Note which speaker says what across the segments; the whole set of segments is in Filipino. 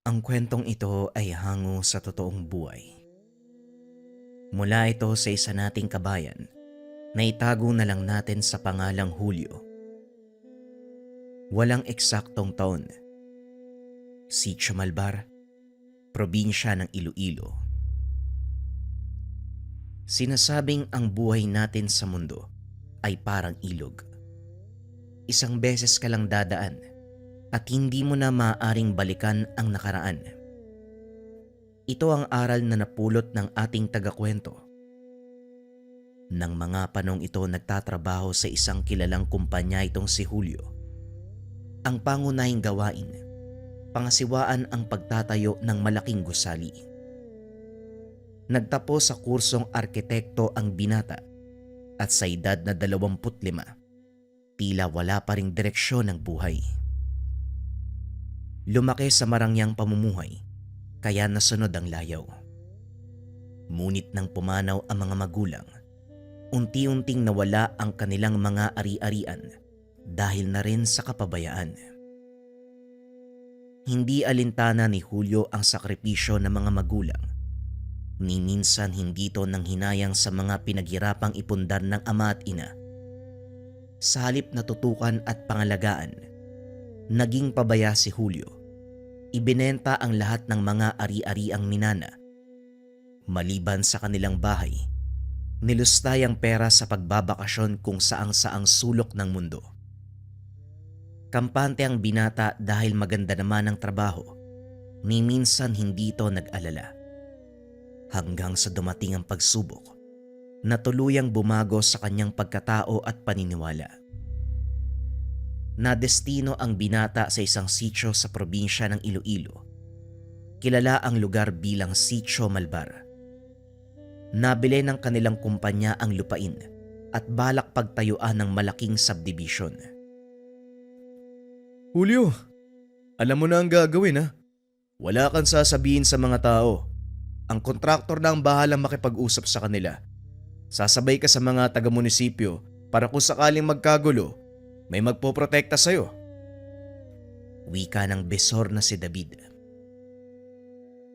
Speaker 1: Ang kwentong ito ay hango sa totoong buhay. Mula ito sa isa nating kabayan na itago na lang natin sa pangalang Julio. Walang eksaktong taon. Sitio Malbar, probinsya ng Iloilo. Sinasabing ang buhay natin sa mundo ay parang ilog. Isang beses ka lang dadaan at hindi mo na maaaring balikan ang nakaraan. Ito ang aral na napulot ng ating tagakwento. Nang mga panong ito nagtatrabaho sa isang kilalang kumpanya itong si Julio. Ang pangunahing gawain, pangasiwaan ang pagtatayo ng malaking gusali. Nagtapos sa kursong arkitekto ang binata at sa edad na 25, tila wala pa ring direksyon ng buhay. Lumaki sa marangyang pamumuhay, kaya nasunod ang layaw. Ngunit nang pumanaw ang mga magulang, unti-unting nawala ang kanilang mga ari-arian dahil na rin sa kapabayaan. Hindi alintana ni Julio ang sakripisyo ng mga magulang, ni minsan hindi ito nanghinayang sa mga pinaghirapang ipundar ng ama at ina. Sa halip na tutukan at pangalagaan, naging pabaya si Julio. Ibinenta ang lahat ng mga ari-ariang minana. Maliban sa kanilang bahay, nilustay ang pera sa pagbabakasyon kung saang-saang sulok ng mundo. Kampante ang binata dahil maganda naman ang trabaho, ni minsan hindi ito nag-alala. Hanggang sa dumating ang pagsubok na tuluyang bumago sa kanyang pagkatao at paniniwala. Nadestino ang binata sa isang sitio sa probinsya ng Iloilo. Kilala ang lugar bilang Sitio Malbar. Nabili ng kanilang kumpanya ang lupain at balak pagtayuan ng malaking subdivision.
Speaker 2: Julio, alam mo na ang gagawin ha. Wala kang sasabihin sa mga tao. Ang kontraktor na ang bahalang makipag-usap sa kanila. Sasabay ka sa mga taga-munisipyo para kung sakaling magkagulo, may magpoprotekta sa'yo.
Speaker 1: Wika ng besor na si David.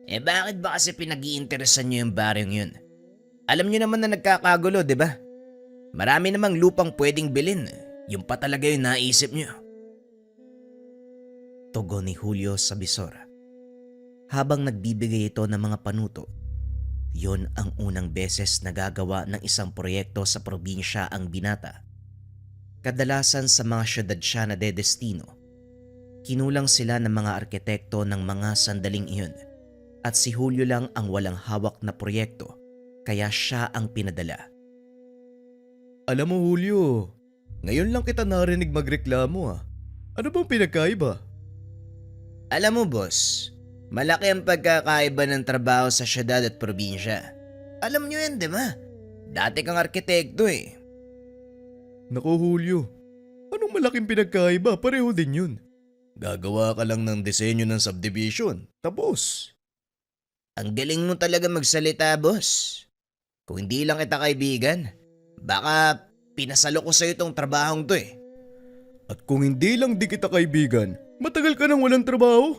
Speaker 1: Bakit ba kasi pinag-iinteresan niyo yung baryong yun? Alam niyo naman na nagkakagulo, di ba? Marami namang lupang pwedeng bilhin. Yung pa talaga yung naisip niyo. Tugon ni Julio sa bisor. Habang nagbibigay ito ng mga panuto, yon ang unang beses nagagawa ng isang proyekto sa probinsya ang binata. Kadalasan sa mga syudad siya na dedestino. Kinulang sila ng mga arkitekto ng mga sandaling iyon at si Julio lang ang walang hawak na proyekto kaya siya ang pinadala.
Speaker 2: Alam mo Julio, ngayon lang kita narinig magreklamo ha. Ano bang pinagkaiba?
Speaker 1: Alam mo boss, malaki ang pagkakaiba ng trabaho sa syudad at probinsya. Alam niyo yan, di ba? Dati kang arkitekto eh.
Speaker 2: Naku Julio, anong malaking pinagkaiba? Pareho din yun. Gagawa ka lang ng disenyo ng subdivision. Tapos.
Speaker 1: Ang galing mo talaga magsalita, boss. Kung hindi lang kita kaibigan, baka pinasalo ko sa'yo itong trabahong to eh.
Speaker 2: At kung hindi lang di kita kaibigan, matagal ka nang walang trabaho.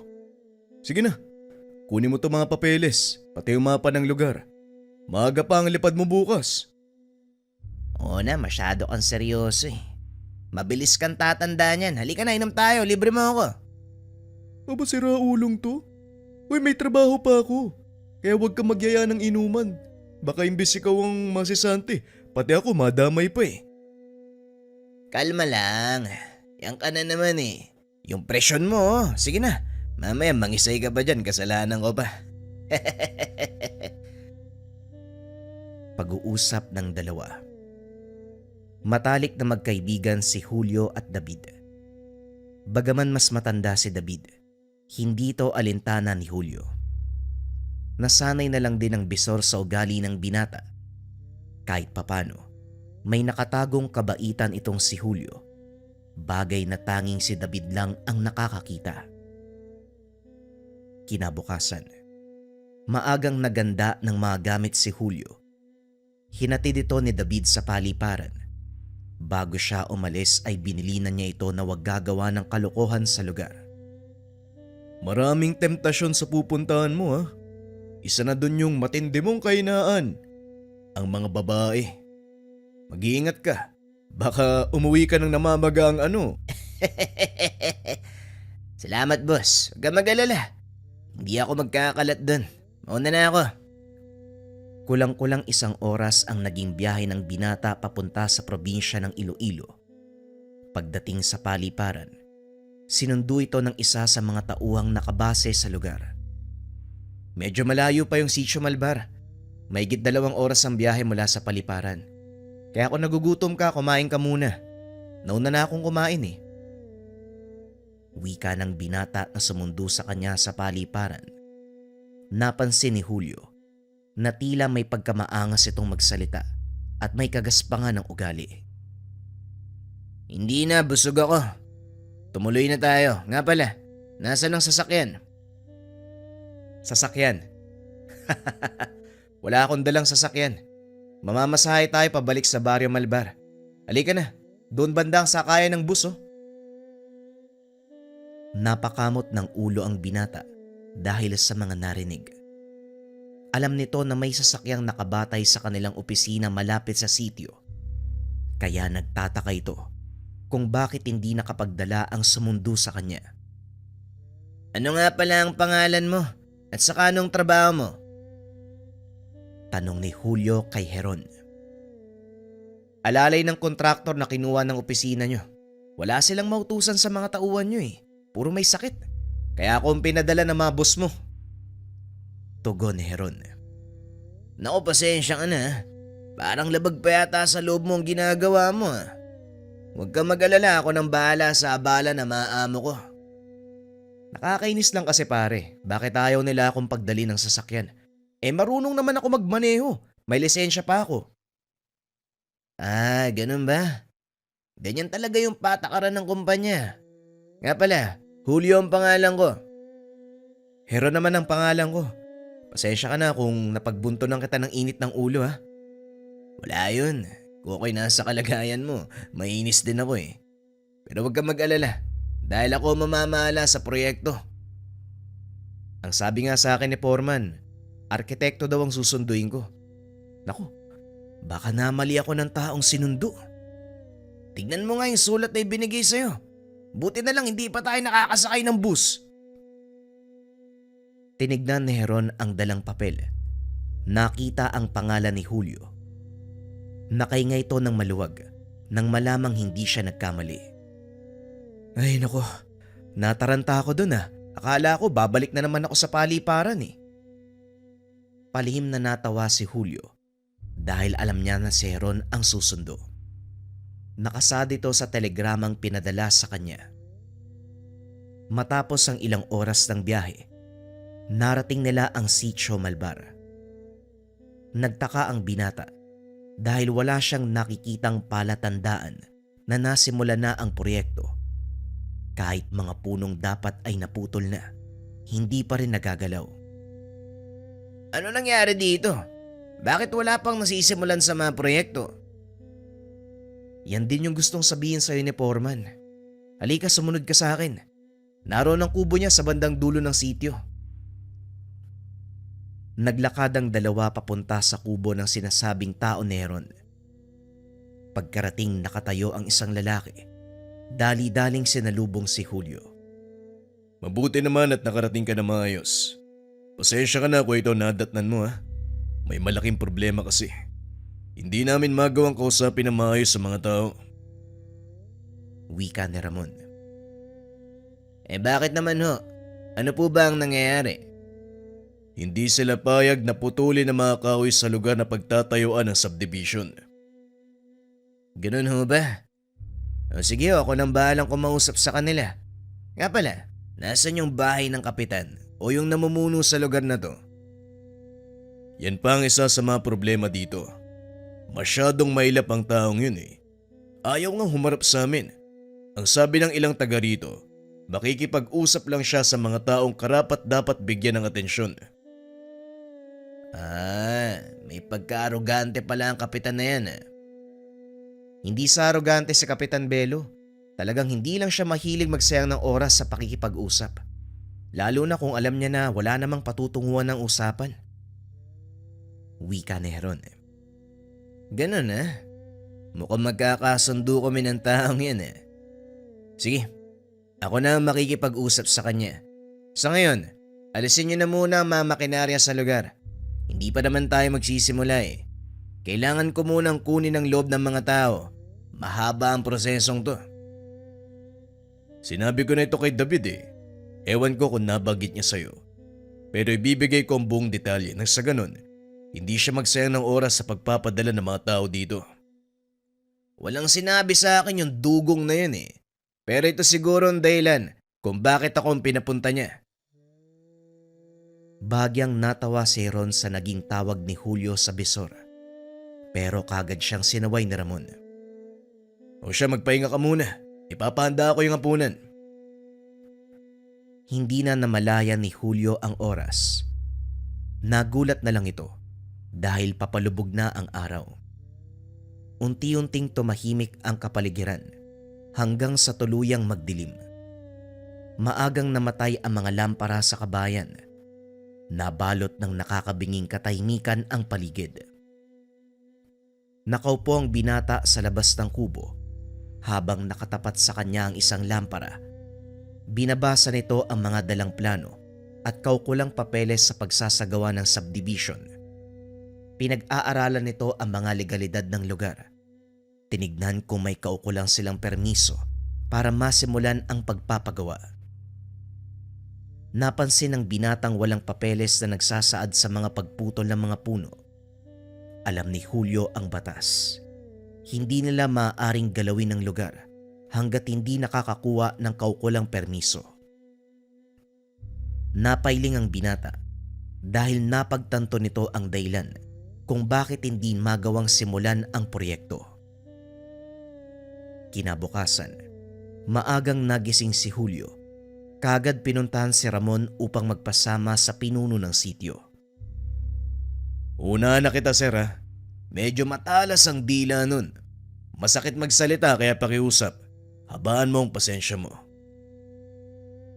Speaker 2: Sige na, kunin mo to mga papeles, pati yung mapa ng lugar. Maaga pa ang lipad mo bukas.
Speaker 1: Oo na, masyado kang seryoso eh. Mabilis kang tatanda niyan. Halika na, inom tayo. Libre mo ako.
Speaker 2: Aba sira ulong to? Uy, may trabaho pa ako. Kaya huwag ka magyaya ng inuman. Baka imbis ikaw ang masisante, pati ako madamay pa eh.
Speaker 1: Kalma lang. Yan ka na naman eh. Yung presyon mo, oh. Sige na. Mamaya mangisay ka ba dyan? Kasalanan ko pa. Pag-uusap ng dalawa. Matalik na magkaibigan si Julio at David. Bagaman mas matanda si David, hindi ito alintana ni Julio. Nasanay na lang din ang bisor sa ugali ng binata. Kahit papano, may nakatagong kabaitan itong si Julio. Bagay na tanging si David lang ang nakakakita. Kinabukasan, maagang naganda ng mga gamit si Julio. Hinatid ito ni David sa paliparan. Bago siya umalis ay binili na niya ito na wag gagawa ng kalokohan sa lugar.
Speaker 2: Maraming temptasyon sa pupuntahan mo ha. Isa na dun yung matindi mong kahinaan. Ang mga babae. Mag-iingat ka. Baka umuwi ka ng namamaga ang ano.
Speaker 1: Salamat boss, huwag kang mag-alala. Hindi ako magkakalat dun. Mauna na ako. Kulang-kulang 1 oras ang naging biyahe ng binata papunta sa probinsya ng Iloilo. Pagdating sa paliparan, sinundo ito ng isa sa mga tauhang nakabase sa lugar. Medyo malayo pa yung Sitio Malbar. Mahigit 2 oras ang biyahe mula sa paliparan. Kaya kung nagugutom ka, kumain ka muna. Nauna na akong kumain eh. Wika ng binata na sumundo sa kanya sa paliparan. Napansin ni Julio na tila may pagkamaangas itong magsalita at may kagaspangan ng ugali. Hindi na, busog ako. Tumuloy na tayo. Nga pala, nasaan ang sasakyan? Sasakyan? Wala akong dalang sasakyan. Mamamasahe tayo pabalik sa Barrio Malbar. Halika na, doon banda ang sakayan ng bus oh. Napakamot ng ulo ang binata dahil sa mga narinig. Alam nito na may sasakyang nakabatay sa kanilang opisina malapit sa sitio. Kaya nagtataka ito kung bakit hindi nakapagdala ang sumundo sa kanya. Ano nga pala ang pangalan mo at saka anong trabaho mo? Tanong ni Julio kay Heron. Alalay ng kontraktor na kinuha ng opisina nyo. Wala silang mautusan sa mga tauhan nyo eh. Puro may sakit. Kaya akong pinadala ng mga boss mo. Tugon ni Heron. Naku, pasensya ka na. Parang labag pa yata sa loob mo ang ginagawa mo. Huwag kang mag-alala, ako nang bahala sa abala na maaamo ko. Nakakainis lang kasi pare. Bakit ayaw nila akong pagdali ng sasakyan? Marunong naman ako magmaneho. May lisensya pa ako. Ah, ganun ba? Ganyan talaga yung patakaran ng kumpanya. Nga pala, Julio ang pangalan ko. Heron naman ang pangalan ko. Pasensya ka na kung napagbuntonan kita ng init ng ulo ha. Wala yun. Kung ako'y nasa kalagayan mo, mainis din ako eh. Pero huwag kang mag-alala. Dahil ako mamamahala sa proyekto. Ang sabi nga sa akin ni Foreman, arkitekto daw ang susunduin ko. Naku, baka namali ako ng taong sinundo. Tignan mo nga yung sulat na ibinigay sa'yo. Buti na lang hindi pa tayo nakakasakay ng bus. Tinignan ni Heron ang dalang papel. Nakita ang pangalan ni Julio. Nakahinga ito ng maluwag nang malamang hindi siya nagkamali. Ay nako, nataranta ako dun ah. Akala ko babalik na naman ako sa paliparan eh. Palihim na natawa si Julio dahil alam niya na si Heron ang susundo. Nakasad ito sa telegramang pinadala sa kanya. Matapos ang ilang oras ng biyahe, narating nila ang Sitio Malbar. Nagtaka ang binata dahil wala siyang nakikitang palatandaan na nasimula na ang proyekto. Kahit mga punong dapat ay naputol na, hindi pa rin nagagalaw. Ano nangyari dito? Bakit wala pang nasisimulan sa mga proyekto? Yan din yung gustong sabihin sa'yo ni Foreman. Halika, sumunod ka sa akin. Naroon ang kubo niya sa bandang dulo ng sitio. Naglakad ang dalawa papunta sa kubo ng sinasabing tao ni Heron. Pagkarating nakatayo ang isang lalaki, dali-daling sinalubong si Julio.
Speaker 2: Mabuti naman at nakarating ka na maayos. Pasensya ka na kung ito nadatnan mo ha. May malaking problema kasi. Hindi namin magawang kausapin na maayos sa mga tao.
Speaker 1: Wika ni Ramon. Bakit naman ho? Ano po ba ang nangyayari?
Speaker 2: Hindi sila payag na putulin ang mga kahoy sa lugar na pagtatayuan ng subdivision.
Speaker 1: Ganun ho ba? O sige ako nang bahalang kumausap sa kanila. Nga pala, nasan yung bahay ng kapitan o yung namumuno sa lugar na to?
Speaker 2: Yan pa ang isa sa mga problema dito. Masyadong mailap ang taong yun eh. Ayaw nga humarap sa amin. Ang sabi ng ilang taga rito, makikipag-usap lang siya sa mga taong karapat dapat bigyan ng atensyon.
Speaker 1: May pagka-arogante pala ang kapitan na yan. Hindi sa arogante si Kapitan Belo. Talagang hindi lang siya mahilig magsayang ng oras sa pakikipag-usap.
Speaker 2: Lalo na kung alam niya na wala namang patutunguhan ng usapan.
Speaker 1: Wika ni Heron.
Speaker 2: Ganun Mukhang magkakasundo kami ng taong yan Sige, ako na ang makikipag-usap sa kanya. Sa ngayon, alisin niyo na muna ang mga makinarya sa lugar. Hindi pa naman tayo magsisimula Kailangan ko munang kunin ang loob ng mga tao. Mahaba ang prosesong to. Sinabi ko na ito kay David Ewan ko kung nabanggit niya sa'yo. Pero ibibigay ko ang buong detalye nang sa ganun, hindi siya magsayang ng oras sa pagpapadala ng mga tao dito. Walang sinabi sa akin yung dugong na yun Pero ito siguro ang dahilan kung bakit ako ang pinapunta niya.
Speaker 1: Bagyang natawa si Heron sa naging tawag ni Julio sa bisor. Pero kagad siyang sinaway ni Ramon.
Speaker 2: O siya, magpahinga ka muna. Ipapahanda ako yung hapunan.
Speaker 1: Hindi na namalaya ni Julio ang oras. Nagulat na lang ito dahil papalubog na ang araw. Unti-unting tumahimik ang kapaligiran hanggang sa tuluyang magdilim. Maagang namatay ang mga lampara sa kabayan. Nabalot ng nakakabinging katahimikan ang paligid. Nakaupo ang binata sa labas ng kubo habang nakatapat sa kanya ang isang lampara. Binabasa nito ang mga dalang plano at kaukulang papeles sa pagsasagawa ng subdivision. Pinag-aaralan nito ang mga legalidad ng lugar. Tinignan kung may kaukulang silang permiso para masimulan ang pagpapagawa. Napansin ng binatang walang papeles na nagsasaad sa mga pagputol ng mga puno. Alam ni Julio ang batas. Hindi nila maaaring galawin ang lugar hanggat hindi nakakakuha ng kaukulang permiso. Napailing ang binata dahil napagtanto nito ang dahilan kung bakit hindi magawang simulan ang proyekto. Kinabukasan, maagang nagising si Julio. Kagad pinuntahan si Ramon upang magpasama sa pinuno ng sitio.
Speaker 2: Una na kita, sir Medyo matalas ang dila nun. Masakit magsalita kaya pakiusap. Habaan mo ang pasensya mo.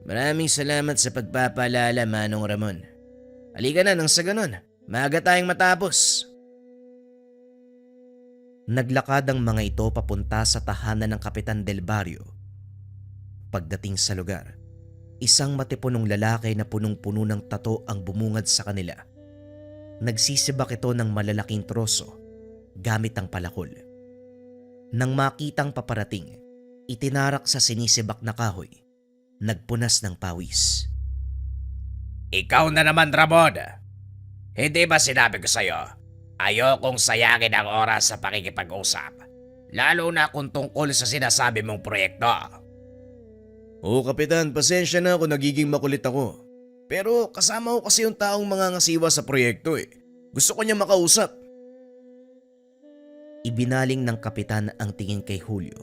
Speaker 1: Maraming salamat sa pagpapaalala, Manong Ramon. Halika na nang sa ganun. Maaga tayong matapos. Naglakad ang mga ito papunta sa tahanan ng Kapitan Del Barrio. Pagdating sa lugar, isang matipunong lalaki na punong-puno ng tato ang bumungad sa kanila. Nagsisibak ito ng malalaking troso gamit ang palakol. Nang makitang paparating, itinarak sa sinisibak na kahoy. Nagpunas ng pawis.
Speaker 3: Ikaw na naman, Ramon. Hindi ba sinabi ko sa'yo, ayokong sayangin ang oras sa pakikipag-usap, lalo na kung tungkol sa sinasabi mong proyekto.
Speaker 2: Oo, Kapitan, pasensya na kung nagiging makulit ako. Pero kasama ko kasi yung taong mangangasiwa sa proyekto Gusto ko niya makausap.
Speaker 1: Ibinaling ng kapitan ang tingin kay Julio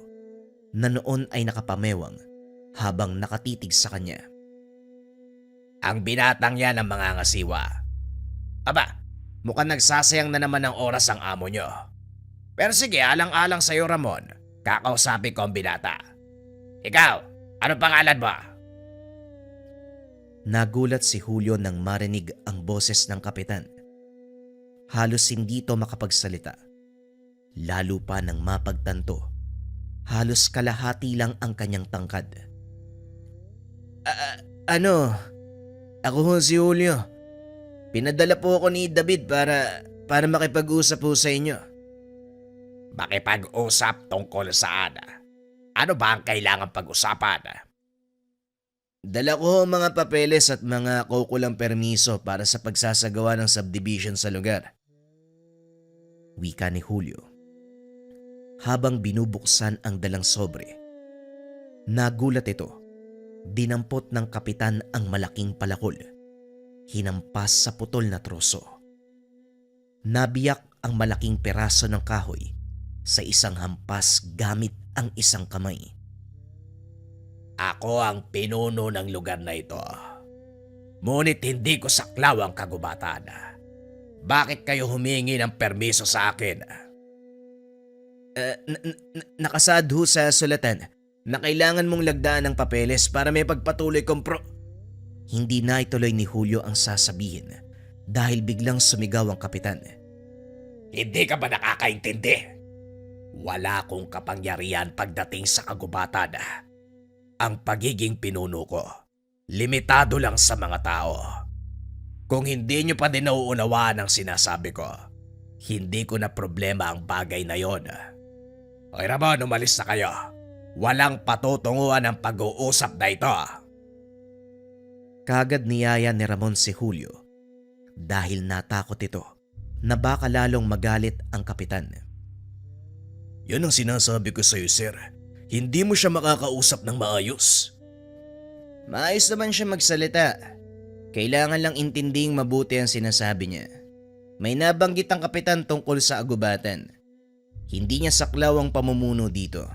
Speaker 1: na noon ay nakapamewang habang nakatitig sa kanya.
Speaker 3: Ang binatang yan ang mangangasiwa. Aba, mukhang nagsasayang na naman ng oras ang amo nyo. Pero sige, alang-alang sa'yo, Ramon. Kakausapin ko ang binata. Ikaw, ano pangalan mo?
Speaker 1: Nagulat si Julio nang marinig ang boses ng kapitan. Halos hindi ito makapagsalita. Lalo pa nang mapagtanto, halos kalahati lang ang kanyang tangkad.
Speaker 2: Ako ho si Julio. Pinadala po ako ni David para makipag-usap po sa inyo.
Speaker 3: Makipag-usap tungkol saan? Ano ba ang kailangan pag-usapan?
Speaker 2: Dala ko ang mga papeles at mga kaukulang permiso para sa pagsasagawa ng subdivision sa lugar.
Speaker 1: Wika ni Julio. Habang binubuksan ang dalang sobre, nagulat ito. Dinampot ng kapitan ang malaking palakol. Hinampas sa putol na troso. Nabiyak ang malaking peraso ng kahoy sa isang hampas gamit ang isang kamay.
Speaker 3: Ako ang pinuno ng lugar na ito. Ngunit hindi ko saklaw ang kagubatan. Bakit kayo humingi ng permiso sa akin?
Speaker 2: Nakasaad ho sa sulatan na kailangan mong lagdaan ng papeles para may pagpatuloy kong
Speaker 1: Hindi na ituloy ni Julio ang sasabihin dahil biglang sumigaw ang kapitan.
Speaker 3: Hindi ka ba nakakaintindi? Wala akong kapangyarihan pagdating sa kagubatan. Ang pagiging pinuno ko, limitado lang sa mga tao. Kung hindi nyo pa din nauunawaan ang sinasabi ko, hindi ko na problema ang bagay na yon. Okay Ramon, umalis na kayo. Walang patutunguhan ang pag-uusap na ito.
Speaker 1: Kagad niyaya ni Ramon si Julio dahil natakot ito na baka lalong magalit ang kapitan.
Speaker 2: Yan ang sinasabi ko sa'yo, sir. Hindi mo siya makakausap ng maayos.
Speaker 1: Maayos naman siya magsalita. Kailangan lang intinding mabuti ang sinasabi niya. May nabanggit ang kapitan tungkol sa agubatan. Hindi niya saklaw ang pamumuno dito.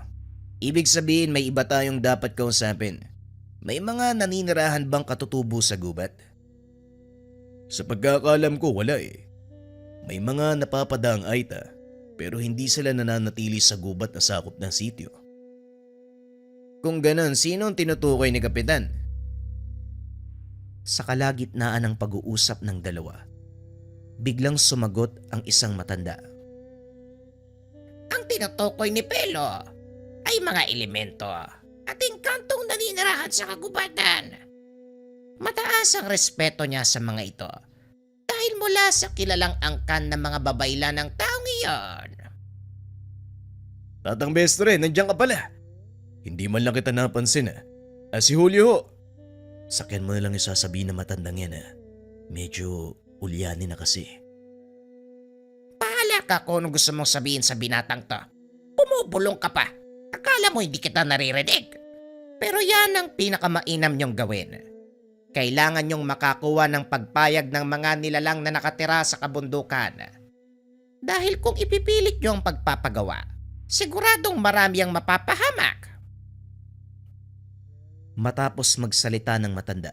Speaker 1: Ibig sabihin may iba tayong dapat kausapin. May mga naninirahan bang katutubo sa gubat?
Speaker 2: Sa pagkakaalam ko, wala eh. May mga napapadaang aita pero hindi sila nananatili sa gubat na sakop ng sityo.
Speaker 1: Kung ganon, sino ang tinutukoy ni kapitan? Sa kalagitnaan ng pag-uusap ng dalawa, biglang sumagot ang isang matanda.
Speaker 4: Ang tinutukoy ni Pelo ay mga elemento at engkantong naninirahan sa kagubatan. Mataas ang respeto niya sa mga ito dahil mula sa kilalang angkan ng mga babaylan ng taong iyon.
Speaker 2: Tatang Bestre, nandiyan ka pala. Hindi man lang kita napansin si Julio ho.
Speaker 1: Sakyan mo na lang yung sasabihin na matandang yan Medyo ulyanin na kasi.
Speaker 4: Bahala ka kung ano gusto mong sabihin sa binatang to. Bumubulong ka pa. Akala mo hindi kita naririnig. Pero yan ang pinakamainam niyong gawin. Kailangan niyong makakuha ng pagpayag ng mga nilalang na nakatira sa kabundukan. Dahil kung ipipilit niyo ang pagpapagawa, siguradong marami ang mapapahamak.
Speaker 1: Matapos magsalita ng matanda,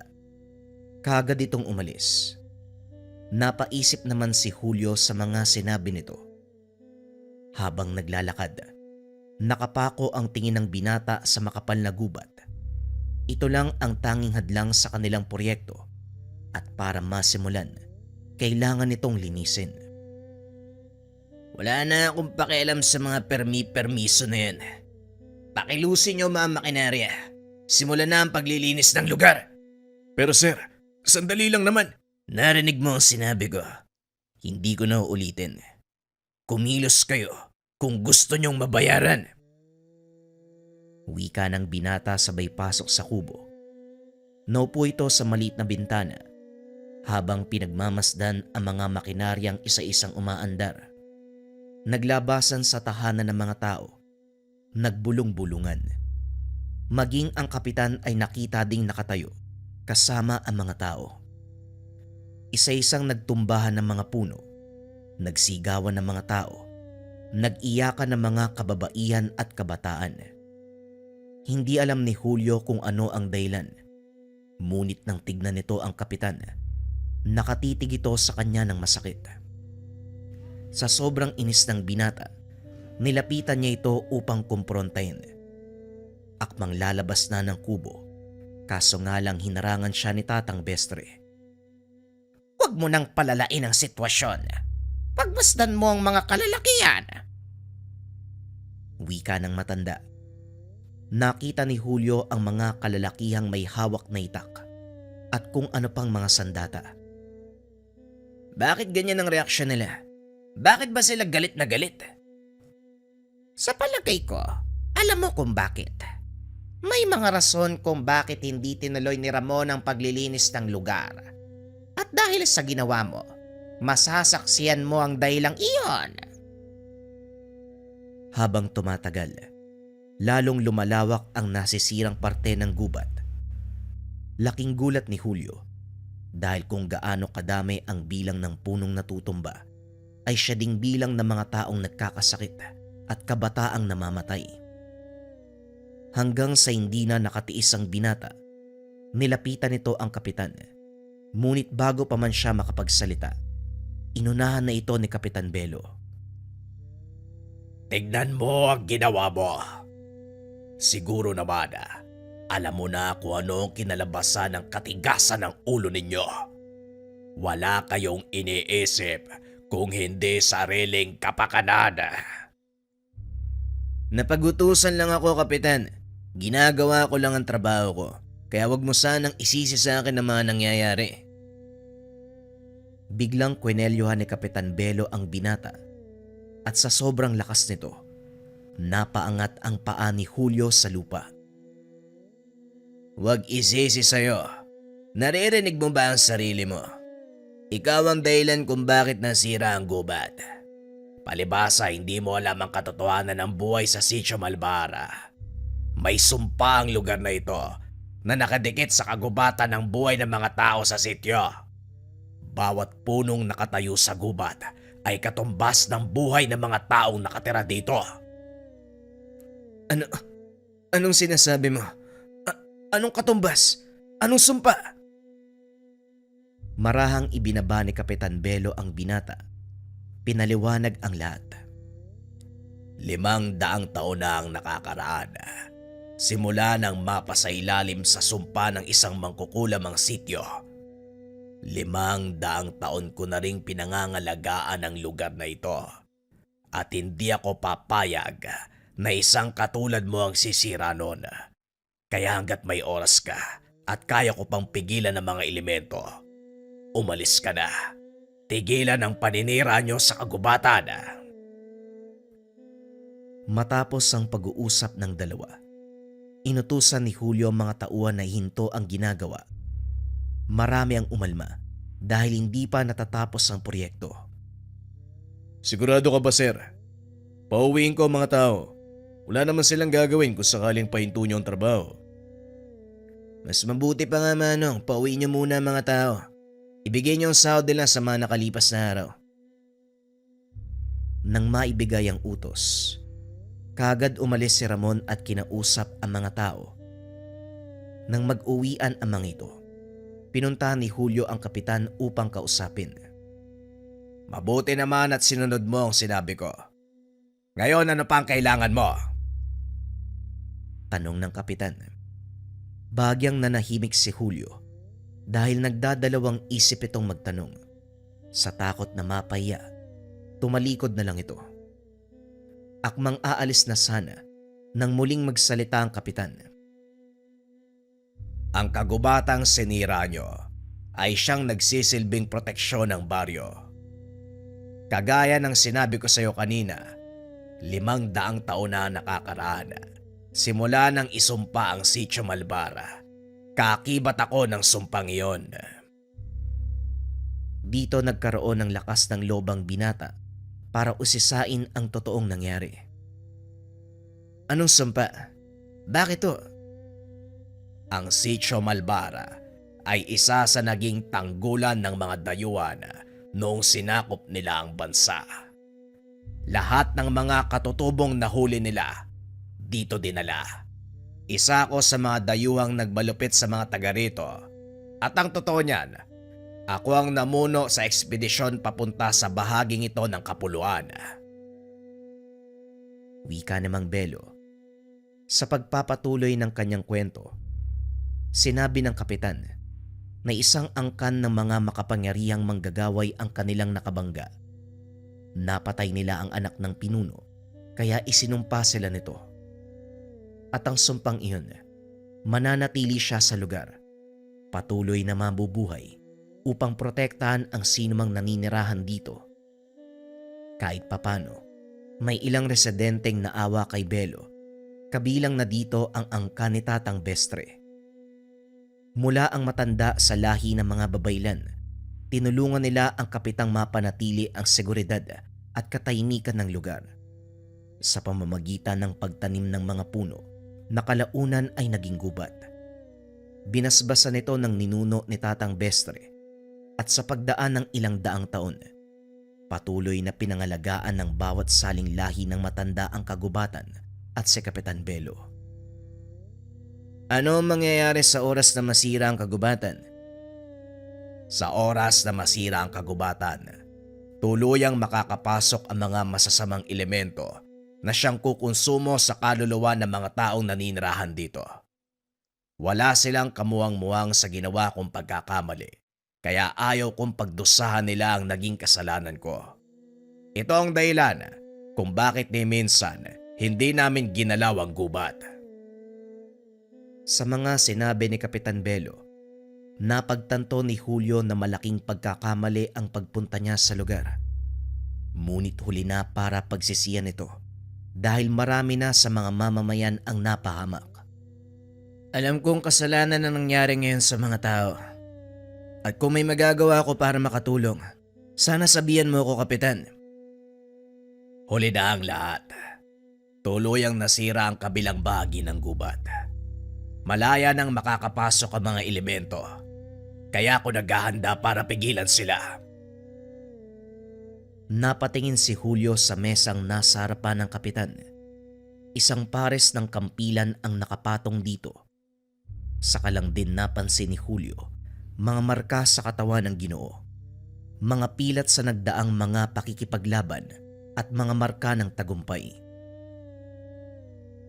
Speaker 1: kagad itong umalis. Napaisip naman si Julio sa mga sinabi nito. Habang naglalakad, nakapako ang tingin ng binata sa makapal na gubat. Ito lang ang tanging hadlang sa kanilang proyekto at para masimulan, kailangan nitong linisin.
Speaker 3: Wala na akong pakialam sa mga permiso na yan. Pakilusin niyo mga makinarya. Simulan na ang paglilinis ng lugar.
Speaker 2: Pero sir, sandali lang naman.
Speaker 3: Narinig mo ang sinabi ko. Hindi ko na uulitin. Kumilos kayo kung gusto niyong mabayaran.
Speaker 1: Wika ng binata sabay pasok sa kubo. Naupo ito sa maliit na bintana habang pinagmamasdan ang mga makinaryang isa-isang umaandar. Naglabasan sa tahanan ng mga tao. Nagbulong-bulungan. Maging ang kapitan ay nakita ding nakatayo kasama ang mga tao. Isa-isang nagtumbahan ng mga puno, nagsigawan ng mga tao, nag-iyakan ng mga kababaihan at kabataan. Hindi alam ni Julio kung ano ang dahilan. Ngunit nang tignan nito ang kapitan, nakatitig ito sa kanya ng masakit. Sa sobrang inis ng binata, nilapitan niya ito upang kumprontahin. Akmang lalabas na ng kubo, kaso nga lang hinarangan siya ni Tatang Bestre.
Speaker 4: Huwag mo nang palalain ang sitwasyon. Pagmasdan mo ang mga kalalakihan.
Speaker 1: Wika ng matanda. Nakita ni Julio ang mga kalalakihang may hawak na itak at kung ano pang mga sandata.
Speaker 3: Bakit ganyan ang reaksyon nila? Bakit ba sila galit na galit?
Speaker 4: Sa palagay ko, alam mo kung bakit. May mga rason kung bakit hindi tinuloy ni Ramon ang paglilinis ng lugar. At dahil sa ginawa mo, masasaksiyan mo ang dahilang iyon.
Speaker 1: Habang tumatagal, lalong lumalawak ang nasisirang parte ng gubat. Laking gulat ni Julio dahil kung gaano kadami ang bilang ng punong natutumba ay siya ding bilang ng mga taong nagkakasakit at kabataang namamatay. Hanggang sa hindi na nakatiis ang binata, nilapitan nito ang kapitan. Ngunit bago pa man siya makapagsalita, inunahan na ito ni Kapitan Belo.
Speaker 3: Tignan mo ang ginawa mo. Siguro naman Alam mo na kung ano ang kinalabasan ng katigasan ng ulo ninyo. Wala kayong iniisip kung hindi sariling kapakanan.
Speaker 1: Napagutusan lang ako, Kapitan. Ginagawa ko lang ang trabaho ko. Kaya wag mo sanang isisi sa akin ang mga nangyayari. Biglang kwenelyohan ni Kapitan Belo ang binata at sa sobrang lakas nito, napaangat ang paa ni Julio sa lupa. Huwag isisi sa'yo. Naririnig mo ba ang sarili mo? Ikaw ang dahilan kung bakit nasira ang gubat.
Speaker 3: Palibasa hindi mo alam ang katotohanan ng buhay sa Sitio Malbara. May sumpa ang lugar na ito na nakadikit sa kagubatan ng buhay ng mga tao sa sityo. Bawat punong nakatayo sa gubat ay katumbas ng buhay ng mga taong nakatira dito.
Speaker 1: Anong sinasabi mo? Anong katumbas? Anong sumpa? Marahang ibinaba ni Kapitan Belo ang binata. Pinaliwanag ang lahat.
Speaker 3: 500 taon na ang nakakaraan. Simula nang mapasailalim sa sumpa ng isang mangkukulamang sityo. 500 taon ko na ring pinangangalagaan ang lugar na ito. At hindi ako papayag na isang katulad mo ang sisira nun. Kaya hanggat may oras ka at kaya ko pang pigilan ng mga elemento, umalis ka na. Tigilan ang paninira nyo sa kagubatan.
Speaker 1: Matapos ang pag-uusap ng dalawa, inutusan ni Julio ang mga tauhan na hinto ang ginagawa. Marami ang umalma dahil hindi pa natatapos ang proyekto.
Speaker 2: Sigurado ka ba, sir? Pauwiin ko ang mga tao. Wala naman silang gagawin kung sakaling pahinto nyo ang trabaho.
Speaker 1: Mas mabuti pa nga, Manong, pauwiin niyo muna ang mga tao. Ibigay niyo ang sahod nila sa mga nakalipas na araw. Nang maibigay ang utos, kaagad umalis si Ramon at kinausap ang mga tao. Nang mag-uwian ang mga ito, pinuntahan ni Julio ang kapitan upang kausapin.
Speaker 3: Mabuti naman at sinunod mo ang sinabi ko. Ngayon ano pa ang kailangan mo?
Speaker 1: Tanong ng kapitan. Bagyang nanahimik si Julio dahil nagdadalawang isip itong magtanong. Sa takot na mapahiya, tumalikod na lang ito. Akmang aalis na sana nang muling magsalita ang kapitan.
Speaker 3: Ang kagubatang sinira nyo ay siyang nagsisilbing proteksyon ng baryo. Kagaya ng sinabi ko sa iyo kanina, 500 taon na nakakaraan. Simula nang isumpa ang Sitio Malbara, kakibat ako ng sumpang iyon.
Speaker 1: Dito nagkaroon ng lakas ng loob ang binata para usisain ang totoong nangyari. Anong sumpa? Bakit to?
Speaker 3: Ang Sitio Malbara ay isa sa naging tanggulan ng mga dayuhan noong sinakop nila ang bansa. Lahat ng mga katutubong nahuli nila dito dinala. Isa ako sa mga dayuhang nagbalupit sa mga taga rito. At ang totoo niyan, ako ang namuno sa ekspedisyon papunta sa bahaging ito ng kapuluan.
Speaker 1: Wika namang Belo. Sa pagpapatuloy ng kanyang kwento, sinabi ng kapitan na isang angkan ng mga makapangyarihang manggagaway ang kanilang nakabangga. Napatay nila ang anak ng pinuno, kaya isinumpa sila nito. At ang sumpang iyon, mananatili siya sa lugar, patuloy na mabubuhay upang protektahan ang sinumang naninirahan dito. Kahit papano, may ilang residenteng naawa kay Belo, kabilang na dito ang angkan ni Tatang Bestre. Mula ang matanda sa lahi ng mga babaylan, tinulungan nila ang kapitang mapanatili ang seguridad at katahimikan ng lugar. Sa pamamagitan ng pagtanim ng mga puno, na kalaunan ay naging gubat. Binasbasan nito ng ninuno ni Tatang Bestre at sa pagdaan ng ilang daang taon, patuloy na pinangalagaan ng bawat saling lahi ng matanda ang kagubatan at si Kapitan Belo. Ano ang mangyayari sa oras na masira ang kagubatan?
Speaker 3: Sa oras na masira ang kagubatan, tuluyang makakapasok ang mga masasamang elemento na siyang kukonsumo sa kaluluwa ng mga taong naninirahan dito. Wala silang kamuwang-muwang sa ginawa kong pagkakamali, kaya ayaw kong pagdusahan nila ang naging kasalanan ko. Ito ang dahilan kung bakit ni minsan hindi namin ginalaw ang gubat.
Speaker 1: Sa mga sinabi ni Kapitan Belo, napagtanto ni Julio na malaking pagkakamali ang pagpunta niya sa lugar. Ngunit huli na para pagsisiyan ito dahil marami na sa mga mamamayan ang napahamak. Alam kong kasalanan ang nangyari ngayon sa mga tao. At kung may magagawa ko para makatulong, sana sabihan mo ako, Kapitan.
Speaker 3: Huli na ang lahat. Tuluyang nasira ang kabilang bahagi ng gubat. Malaya nang makakapasok ang mga elemento. Kaya ako naghahanda para pigilan sila.
Speaker 1: Napatingin si Julio sa mesang nasa harapan ng kapitan. Isang pares ng kampilan ang nakapatong dito. Saka lang din napansin ni Julio mga marka sa katawan ng Ginoo, mga pilat sa nagdaang mga pakikipaglaban at mga marka ng tagumpay.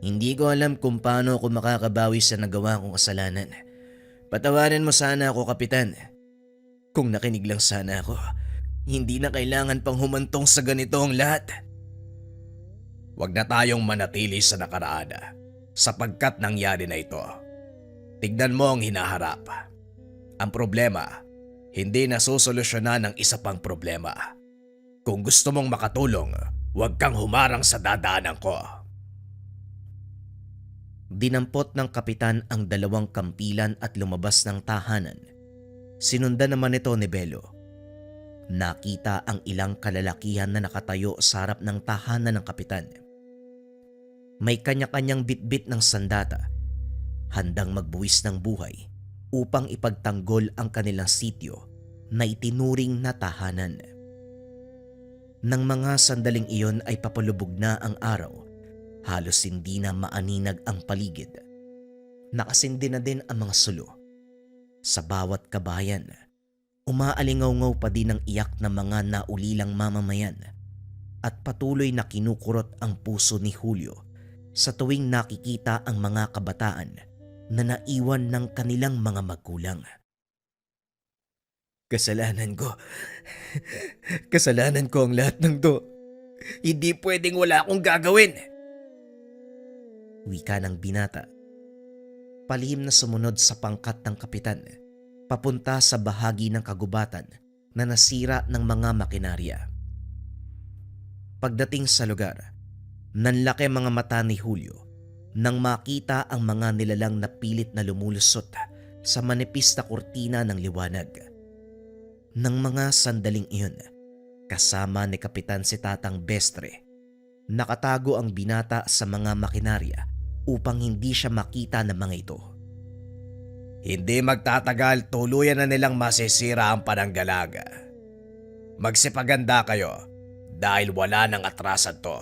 Speaker 1: Hindi ko alam kung paano ako makakabawi sa nagawa kong kasalanan. Patawarin mo sana ako, Kapitan. Kung nakinig lang sana ako, hindi na kailangan pang humantong sa ganito ang lahat.
Speaker 3: Huwag na tayong manatili sa nakaraan sapagkat nangyari na ito. Tignan mo ang hinaharap. Ang problema, hindi nasusolusyonan ng isa pang problema. Kung gusto mong makatulong, huwag kang humarang sa dadaanan ko.
Speaker 1: Dinampot ng kapitan ang dalawang kampilan at lumabas ng tahanan. Sinundan naman ito ni Belo. Nakita ang ilang kalalakihan na nakatayo sa harap ng tahanan ng kapitan. May kanya-kanyang bitbit ng sandata, handang magbuwis ng buhay upang ipagtanggol ang kanilang sityo na itinuring na tahanan. Nang mga sandaling iyon ay papalubog na ang araw, halos hindi na maaninag ang paligid. Nakasindi na din ang mga sulo. Sa bawat kabayan, umaalingaw-ngaw pa din ang iyak ng mga naulilang mamamayan at patuloy na kinukurot ang puso ni Julio sa tuwing nakikita ang mga kabataan na naiwan ng kanilang mga magulang. Kasalanan ko. Kasalanan ko ang lahat ng to.
Speaker 3: Hindi pwedeng wala akong gagawin.
Speaker 1: Wika ng binata. Palihim na sumunod sa pangkat ng kapitan, papunta sa bahagi ng kagubatan na nasira ng mga makinarya. Pagdating sa lugar, nanlaki mga mata ni Julio nang makita ang mga nilalang na pilit na lumulusot sa manipis na kurtina ng liwanag. Nang mga sandaling iyon, kasama ni Kapitan si Tatang Bestre, nakatago ang binata sa mga makinarya upang hindi siya makita ng mga ito.
Speaker 3: Hindi magtatagal, tuluyan na nilang masisira ang pananggalaga. Magsipaganda kayo dahil wala nang atrasan to.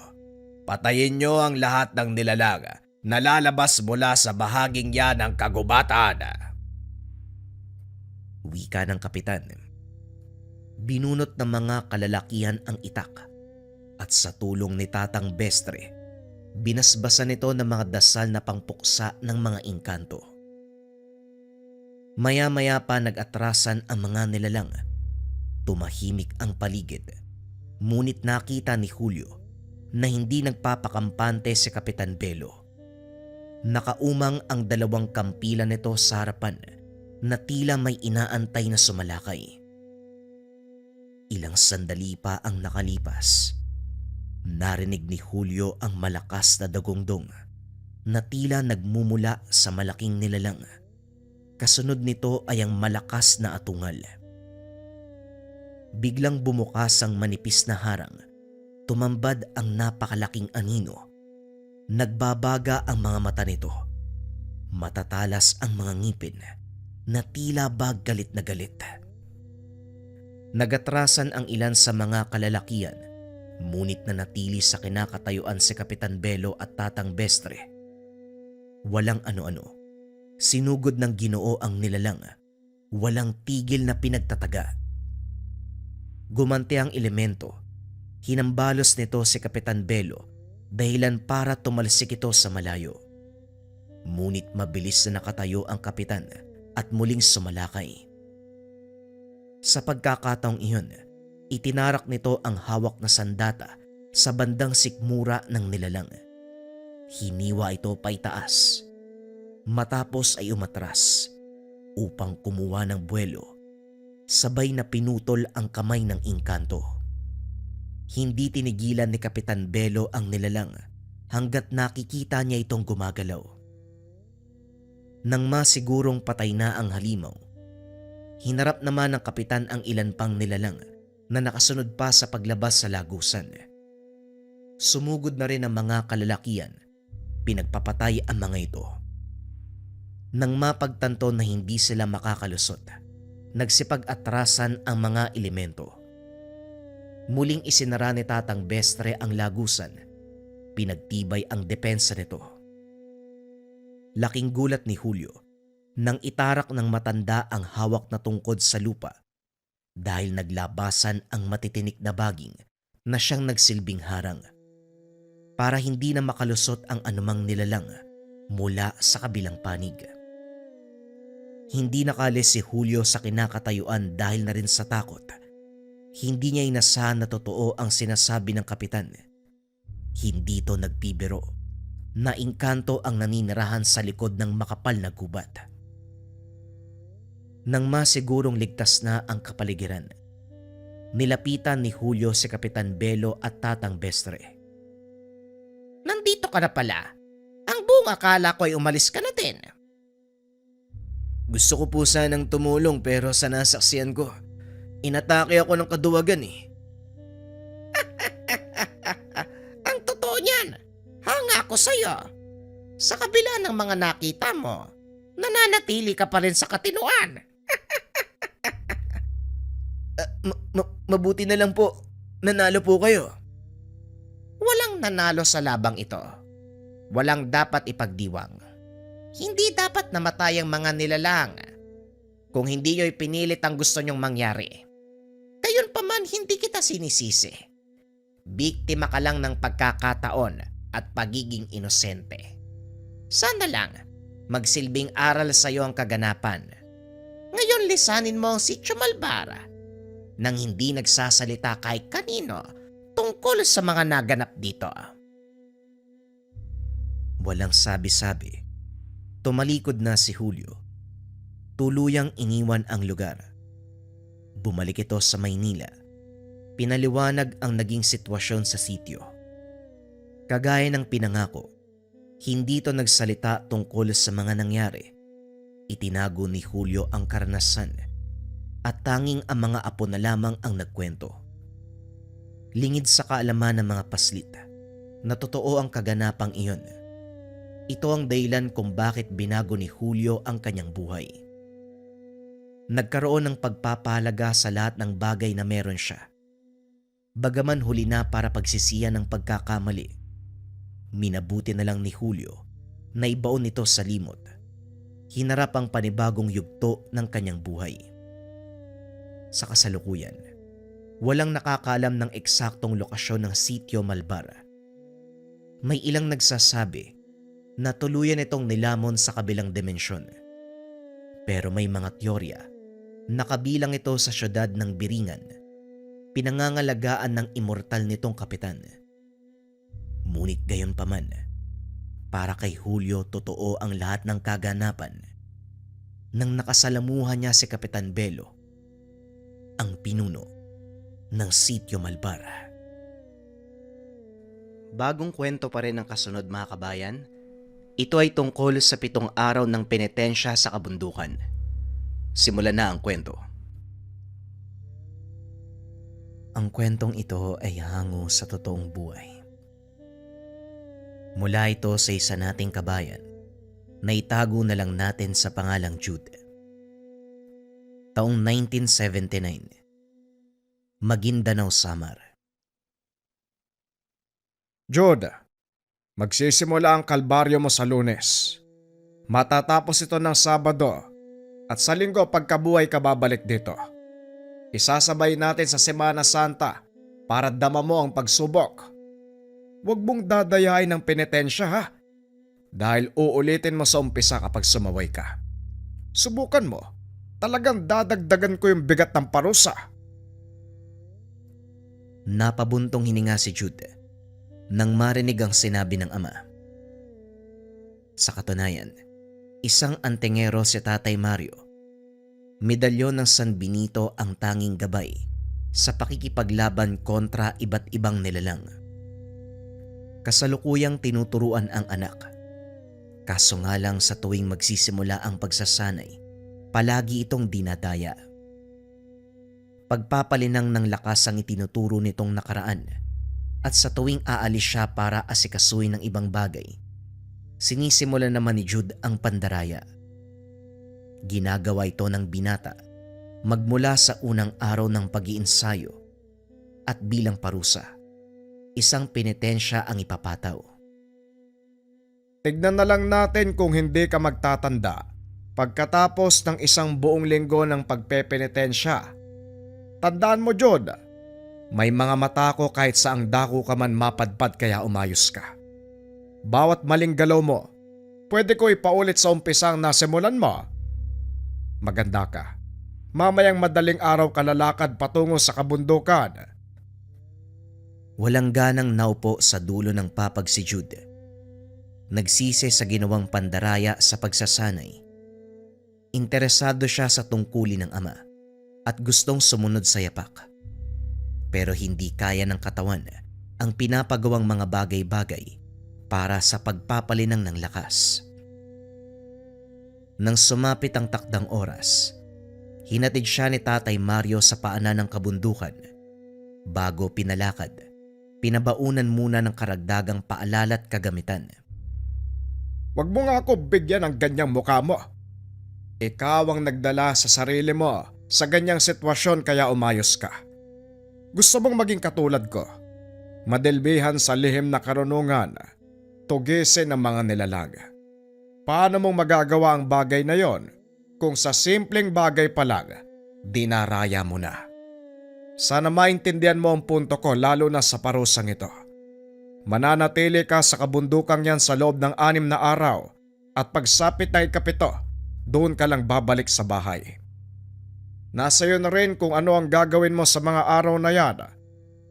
Speaker 3: Patayin nyo ang lahat ng nilalang na lalabas mula sa bahaging yan ng kagubatan.
Speaker 1: Wika ng kapitan. Binunot ng mga kalalakihan ang itak at sa tulong ni Tatang Bestre, binasbasan nito ng mga dasal na pangpuksa ng mga engkanto. Maya-maya pa nag-atrasan ang mga nilalang. Tumahimik ang paligid. Ngunit nakita ni Julio na hindi nagpapakampante si Kapitan Belo. Nakaumang ang dalawang kampilan nito sa harapan na tila may inaantay na sumalakay. Ilang sandali pa ang nakalipas. Narinig ni Julio ang malakas na dagongdong na tila nagmumula sa malaking nilalang. Kasunod nito ay ang malakas na atungal. Biglang bumukas ang manipis na harang. Tumambad ang napakalaking anino. Nagbabaga ang mga mata nito. Matatalas ang mga ngipin na tila ba galit na galit. Nagatrasan ang ilan sa mga kalalakihan, ngunit nanatili sa kinakatayuan si Kapitan Belo at Tatang Bestre. Walang ano-ano. Sinugod ng Ginoo ang nilalang. Walang tigil na pinagtataga. Gumanti ang elemento. Hinambalos nito si Kapitan Belo dahilan para tumalsik ito sa malayo. Ngunit mabilis na nakatayo ang kapitan at muling sumalakay. Sa pagkakataong iyon, itinarak nito ang hawak na sandata sa bandang sikmura ng nilalang. Hiniwa ito paitaas. Matapos ay umatras upang kumuha ng buwelo, sabay na pinutol ang kamay ng engkanto. Hindi tinigilan ni Kapitan Belo ang nilalang hanggat nakikita niya itong gumagalaw. Nang masigurong patay na ang halimaw, hinarap naman ng kapitan ang ilan pang nilalang na nakasunod pa sa paglabas sa lagusan. Sumugod na rin ang mga kalalakian, pinagpapatay ang mga ito. Nang mapagtanto na hindi sila makakalusot, nagsipag-atrasan ang mga elemento. Muling isinara ni Tatang Bestre ang lagusan, pinagtibay ang depensa nito. Laking gulat ni Julio nang itarak ng matanda ang hawak na tungkod sa lupa dahil naglabasan ang matitinik na baging na siyang nagsilbing harang para hindi na makalusot ang anumang nilalang mula sa kabilang panig. Hindi nakalis si Julio sa kinakatayuan dahil na rin sa takot. Hindi niya inasahan na totoo ang sinasabi ng kapitan. Hindi ito nagbibiro. Naingkanto ang naninirahan sa likod ng makapal na gubat. Nang masigurong ligtas na ang kapaligiran, nilapitan ni Julio si Kapitan Belo at Tatang Bestre.
Speaker 4: Nandito ka na pala. Ang buong akala ko ay umalis ka na din.
Speaker 2: Gusto ko po sanang tumulong pero sa nasaksiyan ko, inatake ako ng kaduwagan eh.
Speaker 4: Ang totoo niyan, hanga ako sa'yo. Sa kabila ng mga nakita mo, nananatili ka pa rin sa katinuan.
Speaker 2: Mabuti na lang po, nanalo po kayo.
Speaker 4: Walang nanalo sa labang ito. Walang dapat ipagdiwang. Hindi dapat namatay ang mga nilalang kung hindi nyo'y pinilit ang gusto nyong mangyari. Gayunpaman hindi kita sinisisi. Biktima ka lang ng pagkakataon at pagiging inosente. Sana lang magsilbing aral sa iyo ang kaganapan. Ngayon lisanin mo ang Sitio Malbara nang hindi nagsasalita kahit kanino tungkol sa mga naganap dito.
Speaker 1: Walang sabi-sabi. Tumalikod na si Julio. Tuluyang iniwan ang lugar. Bumalik ito sa Maynila. Pinaliwanag ang naging sitwasyon sa sitio. Kagaya ng pinangako, hindi ito nagsalita tungkol sa mga nangyari. Itinago ni Julio ang karanasan at tanging ang mga apo na lamang ang nagkwento. Lingid sa kaalaman ng mga paslit na totoo ang kaganapang iyon. Ito ang dahilan kung bakit binago ni Julio ang kanyang buhay. Nagkaroon ng pagpapahalaga sa lahat ng bagay na meron siya. Bagaman huli na para pagsisiyan ng pagkakamali, minabuti na lang ni Julio na ibaon ito sa limot. Hinarap ang panibagong yugto ng kanyang buhay. Sa kasalukuyan, walang nakakaalam ng eksaktong lokasyon ng Sitio Malbara. May ilang nagsasabi na tuluyan itong nilamon sa kabilang dimensyon. Pero may mga teorya na kabilang ito sa syudad ng Biringan, pinangangalagaan ng immortal nitong kapitan. Ngunit gayunpaman, para kay Julio totoo ang lahat ng kaganapan. Nang nakasalamuhan niya si Kapitan Belo, ang pinuno ng Sitio Malbara. Bagong kwento pa rin ang kasunod mga kabayan. Ito ay tungkol sa 7 araw ng penitensya sa kabundukan. Simulan na ang kwento. Ang kwentong ito ay hango sa totoong buhay. Mula ito sa isa nating kabayan na itago na lang natin sa pangalang Jude. Taong 1979, Maguindanao, Samar.
Speaker 5: Jude, magsisimula ang kalbaryo mo sa Lunes. Matatapos ito ng Sabado at sa Linggo pagkabuhay ka babalik dito. Isasabay natin sa Semana Santa para dama mo ang pagsubok. Huwag mong dadayain ng penitensya ha. Dahil uulitin mo sa umpisa kapag sumaway ka. Subukan mo. Talagang dadagdagan ko yung bigat ng parusa.
Speaker 1: Napabuntong hininga si Jude nang marinig ang sinabi ng ama. Sa katunayan, isang antingero si Tatay Mario. Medalyon ng San Benito ang tanging gabay sa pakikipaglaban kontra iba't ibang nilalang. Kasalukuyang tinuturuan ang anak. Kaso nga lang sa tuwing magsisimula ang pagsasanay, palagi itong dinadaya. Pagpapalinang ng lakas ang itinuturo nitong nakaraan at sa tuwing aalis siya para asikasuhin ng ibang bagay, sinisimula naman ni Jude ang pandaraya. Ginagawa ito ng binata magmula sa unang araw ng pag-iinsayo at bilang parusa, isang penitensya ang ipapataw.
Speaker 5: Tignan na lang natin kung hindi ka magtatanda pagkatapos ng isang buong linggo ng pagpepenitensya. Tandaan mo, Jude, may mga mata ko kahit saang dako ka man mapadpad kaya umayos ka. Bawat maling galaw mo, pwede ko ipaulit sa umpisang nasimulan mo. Maganda ka. Mamayang madaling araw ka lalakad patungo sa kabundukan.
Speaker 1: Walang ganang naupo sa dulo ng papag si Jude. Nagsisi sa ginawang pandaraya sa pagsasanay. Interesado siya sa tungkulin ng ama at gustong sumunod sa yapak. Pero hindi kaya ng katawan ang pinapagawang mga bagay-bagay para sa pagpapalinang ng lakas. Nang sumapit ang takdang oras, hinatid siya ni Tatay Mario sa paanan ng kabundukan. Bago pinalakad, pinabaunan muna ng karagdagang paalala at kagamitan.
Speaker 5: Huwag mo nga ako bigyan ng ganyang mukha mo. Ikaw ang nagdala sa sarili mo sa ganyang sitwasyon kaya umayos ka. Gusto mong maging katulad ko, madilbihan sa lihim na karunungan, tugisin ang mga nilalang. Paano mong magagawa ang bagay na yon kung sa simpleng bagay pa lang, dinaraya mo na? Sana maintindihan mo ang punto ko lalo na sa parusang ito. Mananatili ka sa kabundukang yan sa loob ng 6 na araw at pagsapit na ikapito, doon ka lang babalik sa bahay. Nasa iyo na rin kung ano ang gagawin mo sa mga araw na yan.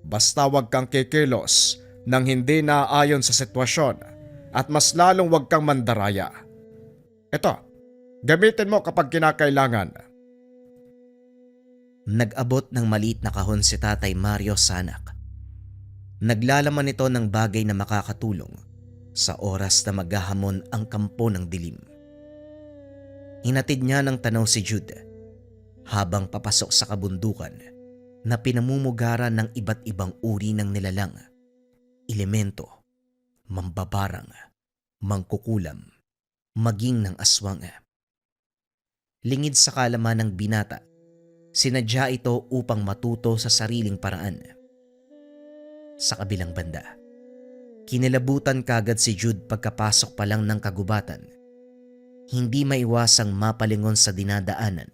Speaker 5: Basta wag kang kikilos nang hindi naaayon sa sitwasyon at mas lalong wag kang mandaraya. Ito, gamitin mo kapag kinakailangan.
Speaker 1: Nag-abot ng maliit na kahon si Tatay Mario sa anak. Naglalaman ito ng bagay na makakatulong sa oras na maghahamon ang kampo ng dilim. Hinatid niya ng tanaw si Jude habang papasok sa kabundukan na pinamumugaran ng iba't ibang uri ng nilalang, elemento, mambabarang, mangkukulam, maging ng aswang. Lingid sa kalaman ng binata, sinadya ito upang matuto sa sariling paraan. Sa kabilang banda, kinilabutan kagad si Jude pagkapasok pa lang ng kagubatan. Hindi maiwasang mapalingon sa dinadaanan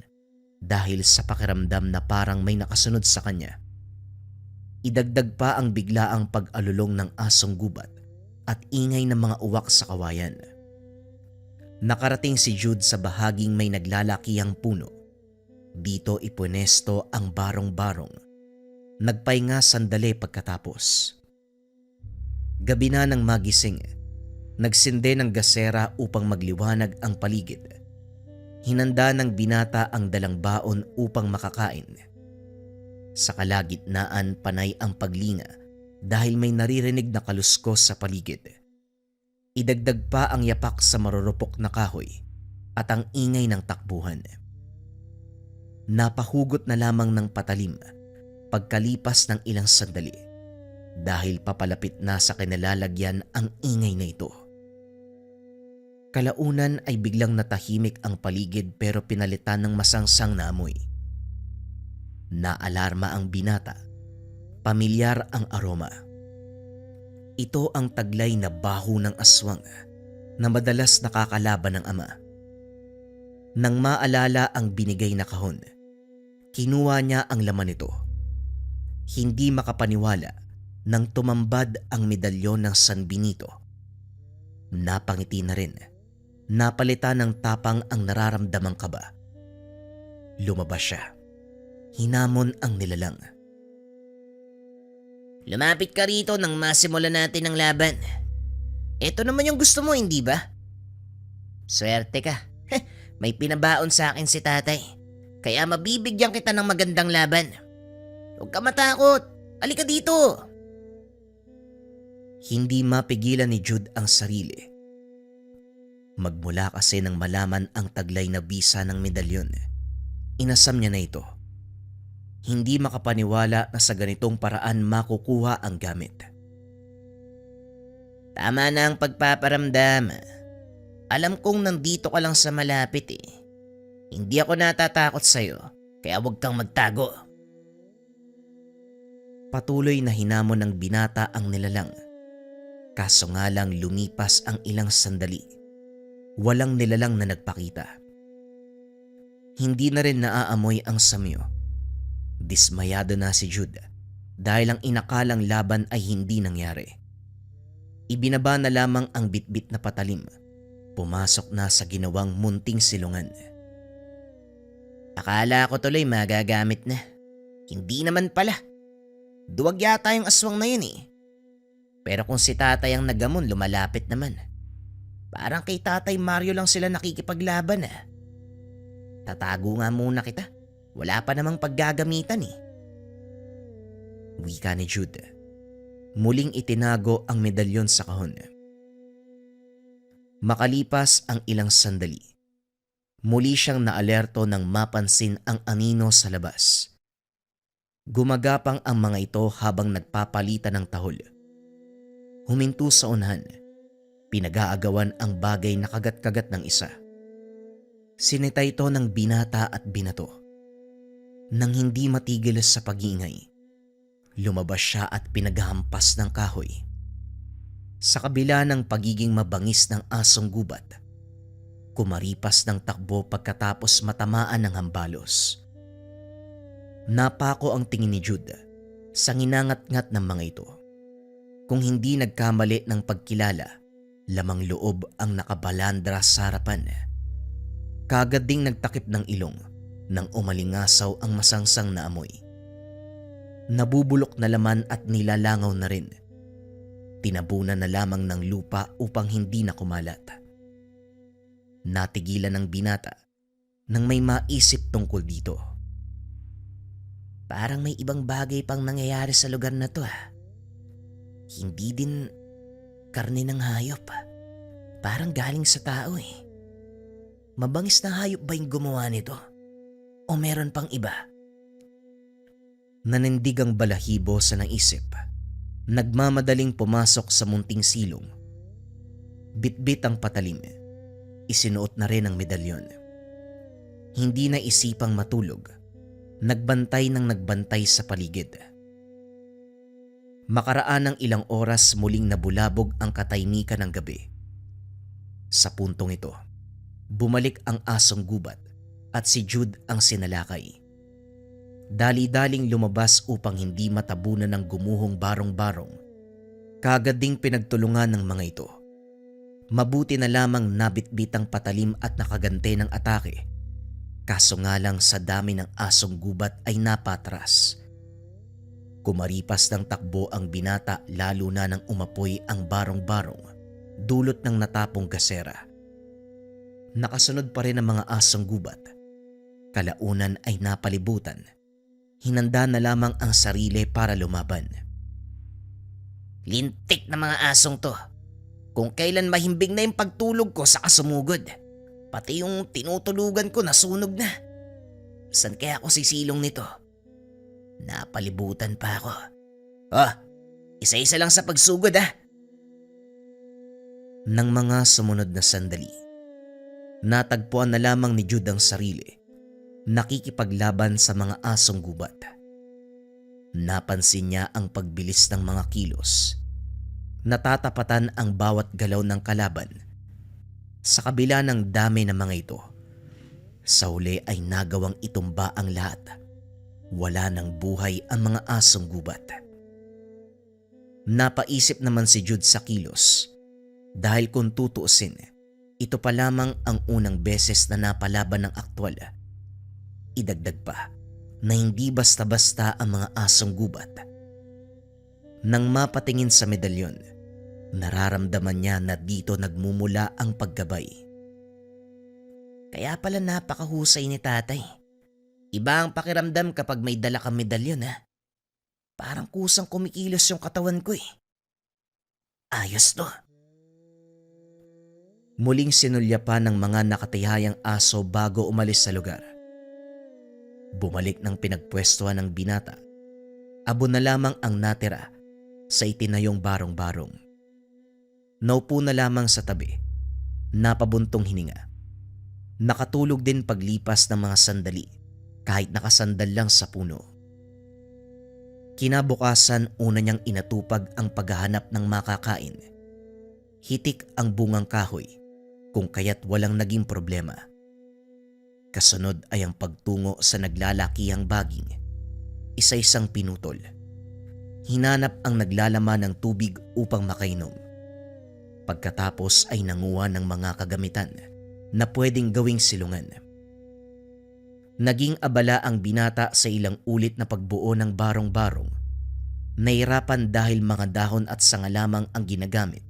Speaker 1: dahil sa pakiramdam na parang may nakasunod sa kanya. Idagdag pa ang biglaang pag-alulong ng asong gubat at ingay ng mga uwak sa kawayan. Nakarating si Jude sa bahaging may naglalakihang puno. Dito ipunesto ang barong-barong. Nagpahinga sandali pagkatapos. Gabi na nang magising, nagsinde ng gasera upang magliwanag ang paligid. Hinanda ng binata ang dalang baon upang makakain. Sa kalagitnaan panay ang paglinga dahil may naririnig na kaluskos sa paligid. Idagdag pa ang yapak sa marurupok na kahoy at ang ingay ng takbuhan. Napahugot na lamang ng patalim pagkalipas ng ilang sandali dahil papalapit na sa kinalalagyan ang ingay na ito. Kalaunan ay biglang natahimik ang paligid pero pinalitan ng masangsang na amoy. Naalarma ang binata. Pamilyar ang aroma. Ito ang taglay na baho ng aswang na madalas nakakalaban ng ama. Nang maalala ang binigay na kahon, kinuha niya ang laman nito. Hindi makapaniwala nang tumambad ang medalyon ng San Benito. Napangiti na rin. Napalitan ng tapang ang nararamdamang kaba. Lumabas siya. Hinamon ang nilalang.
Speaker 4: Lumapit ka rito nang masimulan natin ang laban. Ito naman yung gusto mo, hindi ba? Swerte ka. May pinabaon sa akin si tatay. Kaya mabibigyan kita ng magandang laban. Huwag ka matakot. Halika dito.
Speaker 1: Hindi mapigilan ni Jude ang sarili. Magmula kasi nang malaman ang taglay na bisa ng medalyon, inasam niya na ito. Hindi makapaniwala na sa ganitong paraan makukuha ang gamit.
Speaker 4: Tama na ang pagpaparamdam. Alam kong nandito ka lang sa malapit eh. Hindi ako natatakot sa'yo, kaya huwag kang magtago.
Speaker 1: Patuloy na hinamon ng binata ang nilalang. Kaso nga lang lumipas ang ilang sandali. Walang nilalang na nagpakita. Hindi na rin naaamoy ang samyo. Dismayado na si Jude dahil ang inakalang laban ay hindi nangyari. Ibinaba na lamang ang bitbit na patalim. Pumasok na sa ginawang munting silungan.
Speaker 4: Akala ko tuloy magagamit na. Hindi naman pala. Duwag yata yung aswang na yun eh. Pero kung si tatay ang nagamon, lumalapit naman. Parang kay tatay Mario lang sila nakikipaglaban ah. Tatago nga muna kita. Wala pa namang paggagamitan eh.
Speaker 1: Wika ni Jude. Muling itinago ang medalyon sa kahon. Makalipas ang ilang sandali, muli siyang naalerto nang mapansin ang anino sa labas. Gumagapang ang mga ito habang nagpapalitan ng tahol. Huminto sa unahan. Pinag-aagawan ang bagay na kagat-kagat ng isa. Sinita ito ng binata at binato. Nang hindi matigil sa pag-iingay, lumabas siya at pinaghampas ng kahoy. Sa kabila ng pagiging mabangis ng asong gubat, kumaripas ng takbo pagkatapos matamaan ng hambalos. Napako ang tingin ni Jude sa nginangat-ngat ng mga ito. Kung hindi nagkamali ng pagkilala, lamang loob ang nakabalandra sa harapan. Kagad ding nagtakip ng ilong nang umalingasaw ang masangsang na amoy. Nabubulok na laman at nilalangaw na rin. Tinabunan na lamang ng lupa upang hindi na kumalat. Natigilan ng binata nang may maisip tungkol dito.
Speaker 4: Parang may ibang bagay pang nangyayari sa lugar na to ah. Hindi din karne ng hayop. Parang galing sa tao eh. Mabangis na hayop ba yung gumawa nito? O meron pang iba?
Speaker 1: Nanindig ang balahibo sa naisip. Nagmamadaling pumasok sa munting silong. Bitbit ang patalim. Isinuot na rin ang medalyon. Hindi na isipang matulog. Nagbantay ng nagbantay sa paligid. Makaraan ng ilang oras muling nabulabog ang katahimikan ng gabi. Sa puntong ito, bumalik ang asong gubat at si Jude ang sinalakay. Dali-daling lumabas upang hindi matabunan ng gumuhong barong-barong. Kagad ding pinagtulungan ng mga ito. Mabuti na lamang nabitbit ang patalim at nakagante ng atake. Kaso nga lang sa dami ng asong gubat ay napatras. Kumaripas ng takbo ang binata lalo na nang umapoy ang barong-barong dulot ng natapong gasera. Nakasunod pa rin ang mga asong gubat. Kalaunan ay napalibutan. Hinanda na lamang ang sarili para lumaban.
Speaker 4: Lintik na mga asong to. Kung kailan mahimbing na yung pagtulog ko sa kasumugod. Pati yung tinutulugan ko nasunog na. San kaya ako sisilong nito? Napalibutan pa ako. Oh, isa-isa lang sa pagsugod ah.
Speaker 1: Nang mga sumunod na sandali, natagpuan na lamang ni Jude ang sarili. Nakikipaglaban sa mga asong gubat. Napansin niya ang pagbilis ng mga kilos. Natatapatan ang bawat galaw ng kalaban. Sa kabila ng dami ng mga ito, sa huli ay nagawang itumba ang lahat. Wala ng buhay ang mga asong gubat. Napaisip naman si Jude sa kilos. Dahil kung tutuusin, ito pa lamang ang unang beses na napalaban ng aktwal. Idagdag pa na hindi basta-basta ang mga asong gubat. Nang mapatingin sa medalyon, nararamdaman niya na dito nagmumula ang paggabay. Kaya pala napakahusay ni tatay. Iba ang pakiramdam kapag may dala kang medalyon ha. Parang kusang kumikilos yung katawan ko eh. Ayos to. Muling sinulyapan ng mga nakatihayang aso bago umalis sa lugar. Bumalik ng pinagpwestuhan ng binata. Abo na lamang ang natira sa itinayong barong-barong. Naupo na lamang sa tabi, napabuntong hininga. Nakatulog din paglipas ng mga sandali kahit nakasandal lang sa puno. Kinabukasan una niyang inatupag ang paghahanap ng makakain. Hitik ang bungang kahoy kung kaya't walang naging problema. Kasunod ay ang pagtungo sa naglalakihang baging. Isa-isang pinutol. Hinanap ang naglalaman ng tubig upang makainom. Pagkatapos ay nanguha ng mga kagamitan na pwedeng gawing silungan. Naging abala ang binata sa ilang ulit na pagbuo ng barong-barong. Nahirapan dahil mga dahon at sanga lamang ang ginagamit.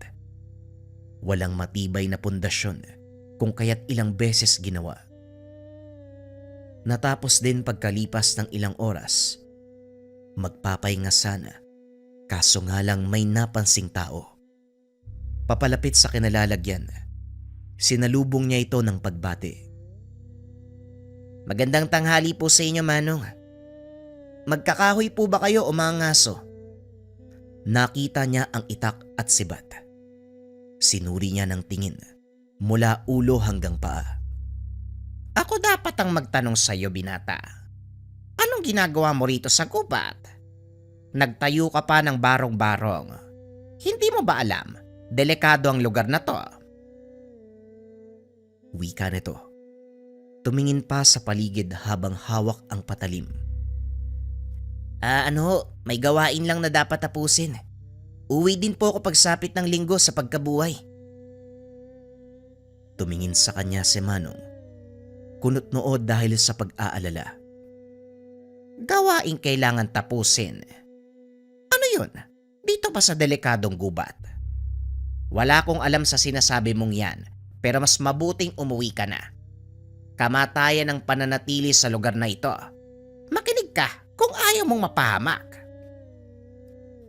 Speaker 1: Walang matibay na pundasyon kung kaya't ilang beses ginawa. Natapos din pagkalipas ng ilang oras. Magpapahinga sana, kaso nga lang may napansing tao. Papalapit sa kinalalagyan, sinalubong niya ito ng pagbati. Magandang tanghali po sa inyo, Manong. Magkakahoy po ba kayo o mga ngaso? Nakita niya ang itak at sibat. Sinuri niya ng tingin mula ulo hanggang paa.
Speaker 4: Ako dapat ang magtanong sa iyo, binata. Anong ginagawa mo rito sa gubat? Nagtayo ka pa ng barong-barong. Hindi mo ba alam, delikado ang lugar na to?
Speaker 1: Wika nito. Tumingin pa sa paligid habang hawak ang patalim. May gawain lang na dapat tapusin. Uwi din po ako pagsapit ng linggo sa pagkabuhay. Tumingin sa kanya si Manong. Kunot noo dahil sa pag-aalala.
Speaker 4: Gawain kailangan tapusin. Ano yun? Dito ba sa delikadong gubat? Wala akong alam sa sinasabi mong yan, pero mas mabuting umuwi ka na. Kamatayan ang pananatili sa lugar na ito. Makinig ka kung ayaw mong mapahamak.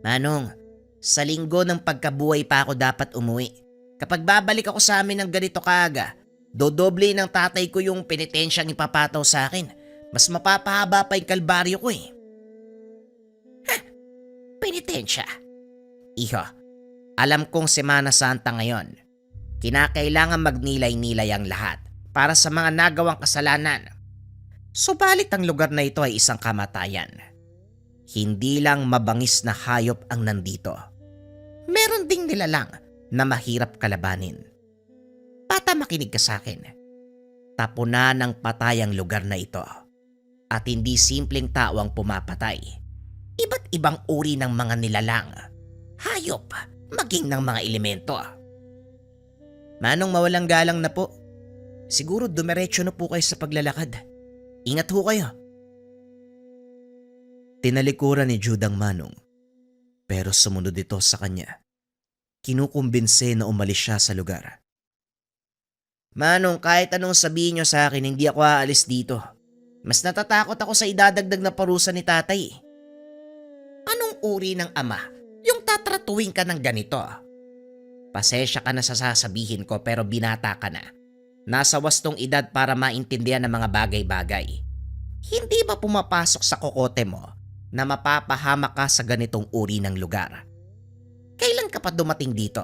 Speaker 1: Manong, sa linggo ng pagkabuhay pa ako dapat umuwi. Kapag babalik ako sa amin ng ganito kaaga, dodoble ng tatay ko yung penitensyang ipapataw sa akin. Mas mapapahaba pa yung kalbaryo ko eh.
Speaker 4: Penitensya. Iho, alam kong Semana Santa ngayon. Kinakailangan magnilay-nilay ang lahat para sa mga nagawang kasalanan. Subalit ang lugar na ito ay isang kamatayan. Hindi lang mabangis na hayop ang nandito. Meron ding nilalang na mahirap kalabanin. Bata, makinig ka sa akin. Tapunan ng patay ang lugar na ito. At hindi simpleng tao ang pumapatay. Iba't ibang uri ng mga nilalang, hayop, maging ng mga elemento.
Speaker 1: Manong, mawalang galang na po. Siguro dumiretso na po kayo sa paglalakad. Ingat ho kayo. Tinalikuran ni Jude ang Manong, pero sumunod ito sa kanya. Kinukumbinse na umalis siya sa lugar. Manong, kahit anong sabihin niyo sa akin, hindi ako aalis dito. Mas natatakot ako sa idadagdag na parusa ni tatay.
Speaker 4: Anong uri ng ama yung tatratuhin ka ng ganito? Pasensya ka na sa sasabihin ko pero binata ka na. Nasa wastong edad para maintindihan ng mga bagay-bagay. Hindi ba pumapasok sa kokote mo na mapapahamak ka sa ganitong uri ng lugar? Kailan ka pa dumating dito?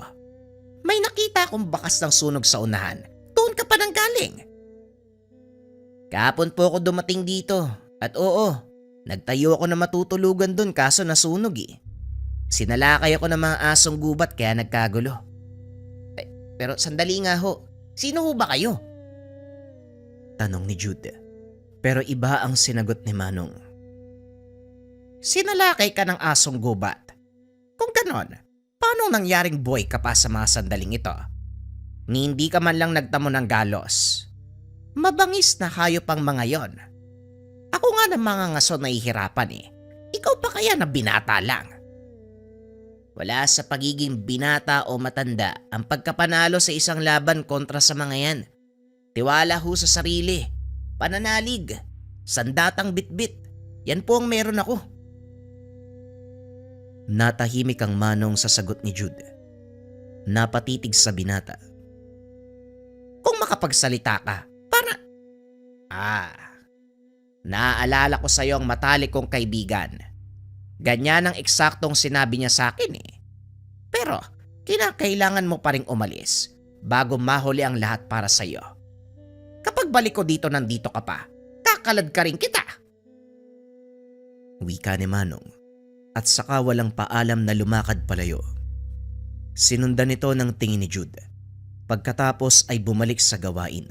Speaker 4: May nakita akong bakas ng sunog sa unahan. Doon ka pa nang galing.
Speaker 1: Kahapon po ako dumating dito at oo, nagtayo ako na matutulugan doon kaso nasunog eh. Sinalakay ako ng mga asong gubat kaya nagkagulo. Pero sandali nga ho, sino ho ba kayo? Tanong ni Jude. Pero iba ang sinagot ni Manong.
Speaker 4: Sinalakay ka ng asong gubat. Kung ganon, Paano nangyaring buhay ka pa sa mga sandaling ito? Ni hindi ka man lang nagtamo ng galos. Mabangis na hayop ang mga yon. Ako nga ng mga ngaso nahihirapan eh. Ikaw pa kaya na binata lang? Wala sa pagiging binata o matanda ang pagkapanalo sa isang laban kontra sa mga yan. Tiwala ho sa sarili, pananalig, sandatang bitbit. Yan po ang meron ako.
Speaker 1: Natahimik ang manong sa sagot ni Jude. Napatitig sa binata.
Speaker 4: Kung makapagsalita ka, para... Naaalala ko sa iyo ang matalik kong kaibigan. Ganyan ang eksaktong sinabi niya sa akin eh. Pero kinakailangan mo pa ring umalis bago mahuli ang lahat para sa iyo. Kapag balik ko dito nandito ka pa, kakalad ka rin kita.
Speaker 1: Wika ni Manong at saka walang paalam na lumakad palayo. Sinundan ito ng tingin ni Jude. Pagkatapos ay bumalik sa gawain.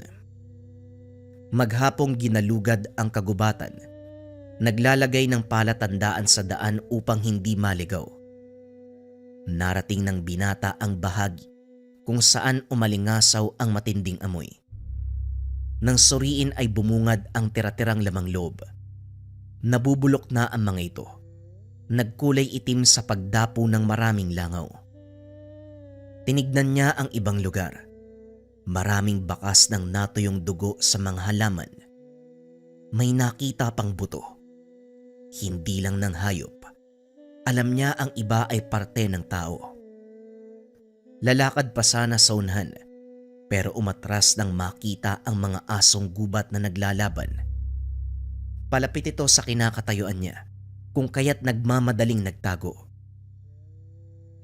Speaker 1: Maghapong ginalugad ang kagubatan. Naglalagay ng palatandaan sa daan upang hindi maligaw. Narating ng binata ang bahagi kung saan umalingasaw ang matinding amoy. Nang suriin ay bumungad ang tira-tirang lamang loob. Nabubulok na ang mga ito. Nagkulay itim sa pagdapo ng maraming langaw. Tinignan niya ang ibang lugar. Maraming bakas ng natuyong dugo sa mga halaman. May nakita pang buto. Hindi lang ng hayop. Alam niya ang iba ay parte ng tao. Lalakad pa sana sa unahan, pero umatras nang makita ang mga asong gubat na naglalaban. Palapit ito sa kinakatayuan niya, kung kaya't nagmamadaling nagtago.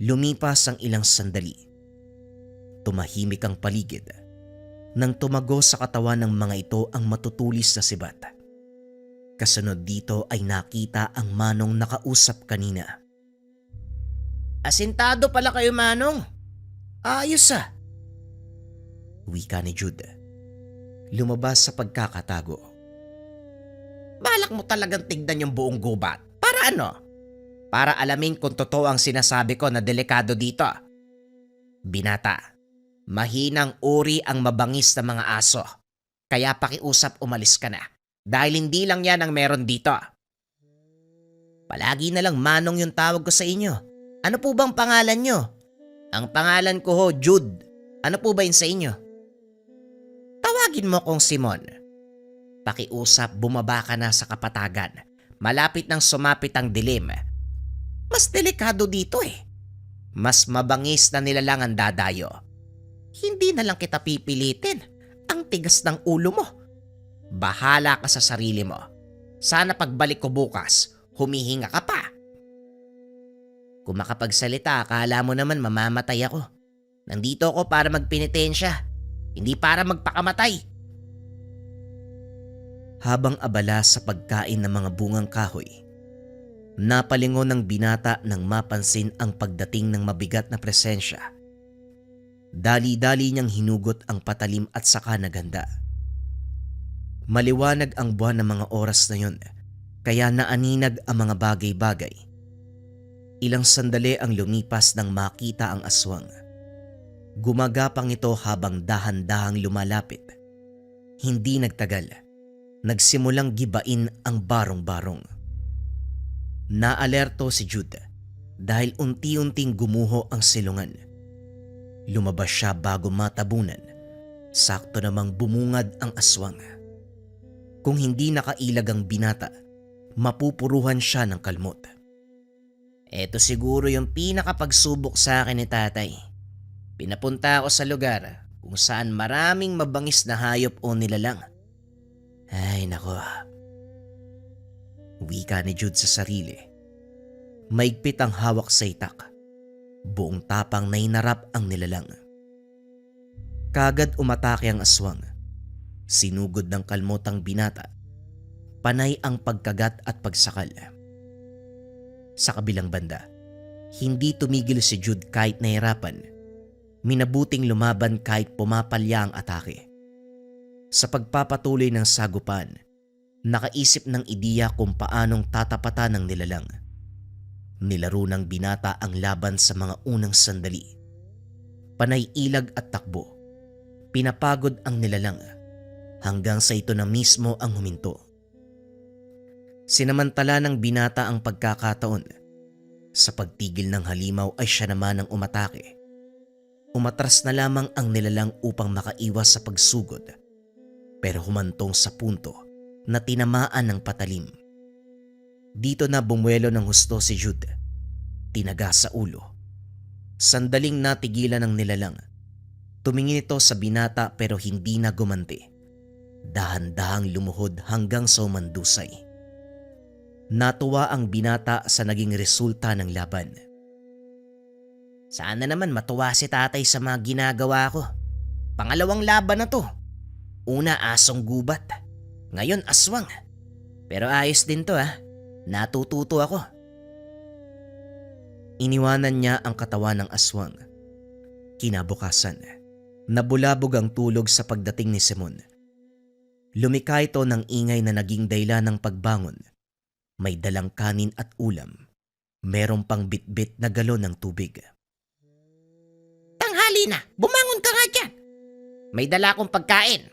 Speaker 1: Lumipas ang ilang sandali. Tumahimik ang paligid. Nang tumago sa katawan ng mga ito ang matutulis na sibat. Kasunod dito ay nakita ang manong nakausap kanina.
Speaker 4: Asintado pala kayo, Manong. Ayos ah.
Speaker 1: Wika ni Jude. Lumabas sa pagkakatago.
Speaker 4: Balak mo talagang tignan yung buong gubat. Para ano? Para alamin kung totoo ang sinasabi ko na delikado dito. Binata, mahinang uri ang mabangis na mga aso. Kaya pakiusap umalis ka na. Dahil hindi lang yan ang meron dito. Palagi na lang Manong yung tawag ko sa inyo. Ano po bang pangalan nyo? Ang pangalan ko ho, Jude. Ano po ba yun sa inyo? Tawagin mo kong Simon. Pakiusap, bumaba ka na sa kapatagan. Malapit nang sumapit ang dilim. Mas delikado dito eh. Mas mabangis na nilalang ang dadayo. Hindi na lang kita pipilitin. Ang tigas ng ulo mo. Bahala ka sa sarili mo. Sana pagbalik ko bukas, humihinga ka pa. Kung makapagsalita, akala mo naman mamamatay ako. Nandito ako para magpenitensya, hindi para magpakamatay.
Speaker 1: Habang abala sa pagkain ng mga bungang kahoy, napalingon ng binata nang mapansin ang pagdating ng mabigat na presensya. Dali-dali niyang hinugot ang patalim at saka naganda. Maliwanag ang buwan ng mga oras na yon, kaya naaninag ang mga bagay-bagay. Ilang sandali ang lumipas nang makita ang aswang. Gumagapang ito habang dahan-dahang lumalapit. Hindi nagtagal. Nagsimulang gibain ang barong-barong. Naalerto si Jude dahil unti-unting gumuho ang silungan. Lumabas siya bago matabunan. Sakto namang bumungad ang aswang. Kung hindi nakailag ang binata, mapupuruhan siya ng kalmot.
Speaker 4: Eto siguro yung pinakapagsubok sa akin ni tatay. Pinapunta ako sa lugar kung saan maraming mabangis na hayop o nilalang.
Speaker 1: Ay nako. Wika ni Jude sa sarili. Maigpit ang hawak sa itak. Buong tapang na inarap ang nilalang. Kagad umatake ang aswang. Sinugod ng kalmot ang binata. Panay ang pagkagat at pagsakal. Sa kabilang banda, hindi tumigil si Jude kahit nahirapan. Minabuting lumaban kahit pumapalya ang atake. Sa pagpapatuloy ng sagupan, nakaisip ng ideya kung paanong tatapatan ng nilalang. Nilaro ng binata ang laban sa mga unang sandali. Panay ilag at takbo. Pinapagod ang nilalang hanggang sa ito na mismo ang huminto. Sinamantala ng binata ang pagkakataon. Sa pagtigil ng halimaw ay siya naman ang umatake. Umatras na lamang ang nilalang upang makaiwas sa pagsugod, pero humantong sa punto na tinamaan ng patalim. Dito na bumuelo ng husto si Jude. Tinaga sa ulo. Sandaling natigilan ng nilalang. Tumingin ito sa binata pero hindi na gumanti. Dahan-dahang lumuhod hanggang sa umandusay. Natuwa ang binata sa naging resulta ng laban.
Speaker 4: Sana naman matuwa si tatay sa mga ginagawa ko. Pangalawang laban na to. Una asong gubat. Ngayon aswang. Pero ayos din to ha. Natututo ako.
Speaker 1: Iniwanan niya ang katawan ng aswang. Kinabukasan, nabulabog ang tulog sa pagdating ni Simon. Lumika ito ng ingay na naging dahilan ng pagbangon. May dalang kanin at ulam. Merong pang bitbit na galon ng tubig.
Speaker 4: Tanghali na, bumangon ka nga dyan. May dala akong pagkain.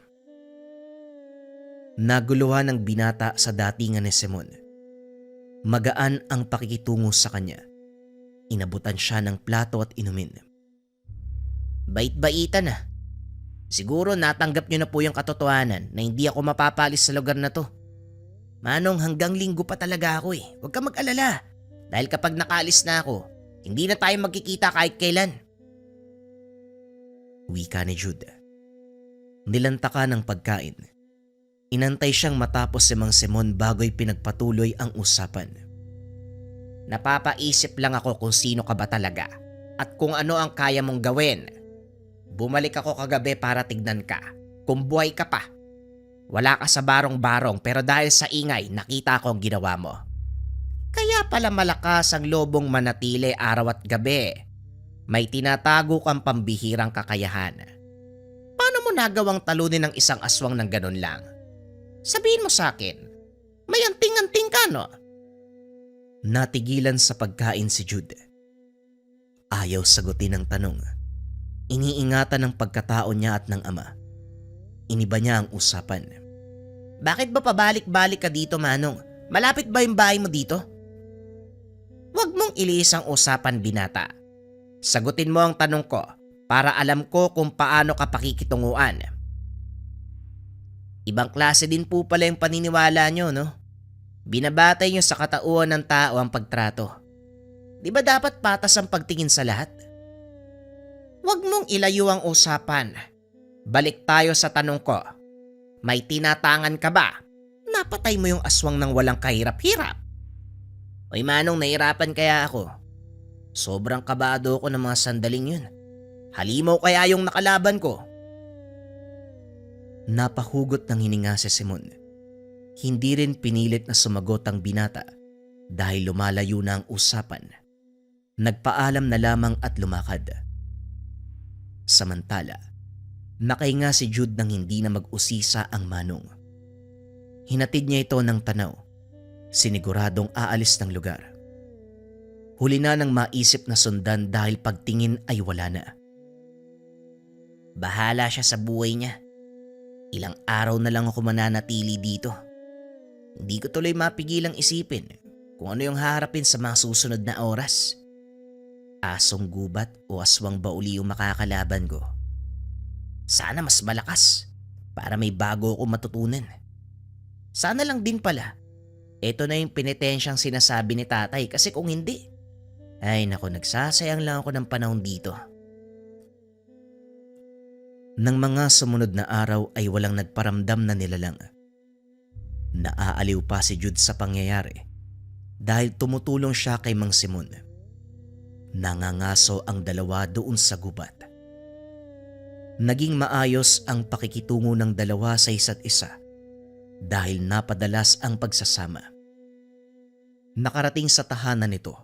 Speaker 1: Naguluhan ng binata sa datingan ni Simon. Magaan ang pakikitungo sa kanya. Inabutan siya ng plato at inumin.
Speaker 4: Bait-baitan na. Siguro natanggap niyo na po yung katotohanan na hindi ako mapapalis sa lugar na to. Manong, hanggang linggo pa talaga ako eh. Huwag ka mag-alala. Dahil kapag nakaalis na ako, hindi na tayo magkikita kahit kailan.
Speaker 1: Wika ni Jude. Nilantaka ng pagkain. Inantay siyang matapos si Mang Simon bago'y pinagpatuloy ang usapan.
Speaker 4: Napapaisip lang ako kung sino ka ba talaga at kung ano ang kaya mong gawin. Bumalik ako kagabi para tignan ka kung buhay ka pa. Wala ka sa barong-barong pero dahil sa ingay nakita ko ang ginawa mo. Kaya pala malakas ang lobong manatili araw at gabi. May tinatago kang pambihirang kakayahan. Paano mo nagawang talunin ng isang aswang ng ganun lang? Sabihin mo sa akin, may anting-anting ka no?
Speaker 1: Natigilan sa pagkain si Jude. Ayaw sagutin ang tanong. Iniingatan ng pagkatao niya at ng ama. Iniba niya ang usapan.
Speaker 4: Bakit ba pabalik-balik ka dito, Manong? Malapit ba yung bahay mo dito? Huwag mong iliis ang usapan, binata. Sagutin mo ang tanong ko para alam ko kung paano ka pakikitunguan. Ibang klase din po pala yung paniniwala nyo, no? Binabatay nyo sa katauhan ng tao ang pagtrato. Di ba dapat patas ang pagtingin sa lahat? Huwag mong ilayo ang usapan. Balik tayo sa tanong ko. May tinatangan ka ba? Napatay mo yung aswang ng walang kahirap-hirap. Oy Manong, nahirapan kaya ako. Sobrang kabado ko ng mga sandaling yun. Halimaw kaya yung nakalaban ko.
Speaker 1: Napahugot ng hininga si Simon. Hindi rin pinilit na sumagot ang binata dahil lumalayo na ang usapan. Nagpaalam na lamang at lumakad. Samantala, nakahinga si Jude nang hindi na mag-usisa ang Manong. Hinatid niya ito ng tanaw. Siniguradong aalis ng lugar. Huli na nang maisip na sundan dahil pagtingin ay wala na.
Speaker 4: Bahala siya sa buhay niya. Ilang araw na lang ako mananatili dito. Hindi ko tuloy mapigilang isipin kung ano yung haharapin sa mga susunod na oras. Asong gubat o aswang bauli yung makakalaban ko. Sana mas malakas para may bago akong matutunan. Sana lang din pala, ito na yung penitensyang sinasabi ni tatay kasi kung hindi, ay naku, nagsasayang lang ako ng panahon dito.
Speaker 1: Nang mga sumunod na araw ay walang nagparamdam na nilalang. Naaaliw pa si Jude sa pangyayari dahil tumutulong siya kay Mang Simon. Nangangaso ang dalawa doon sa gubat. Naging maayos ang pakikitungo ng dalawa sa isa't isa dahil napadalas ang pagsasama. Nakarating sa tahanan nito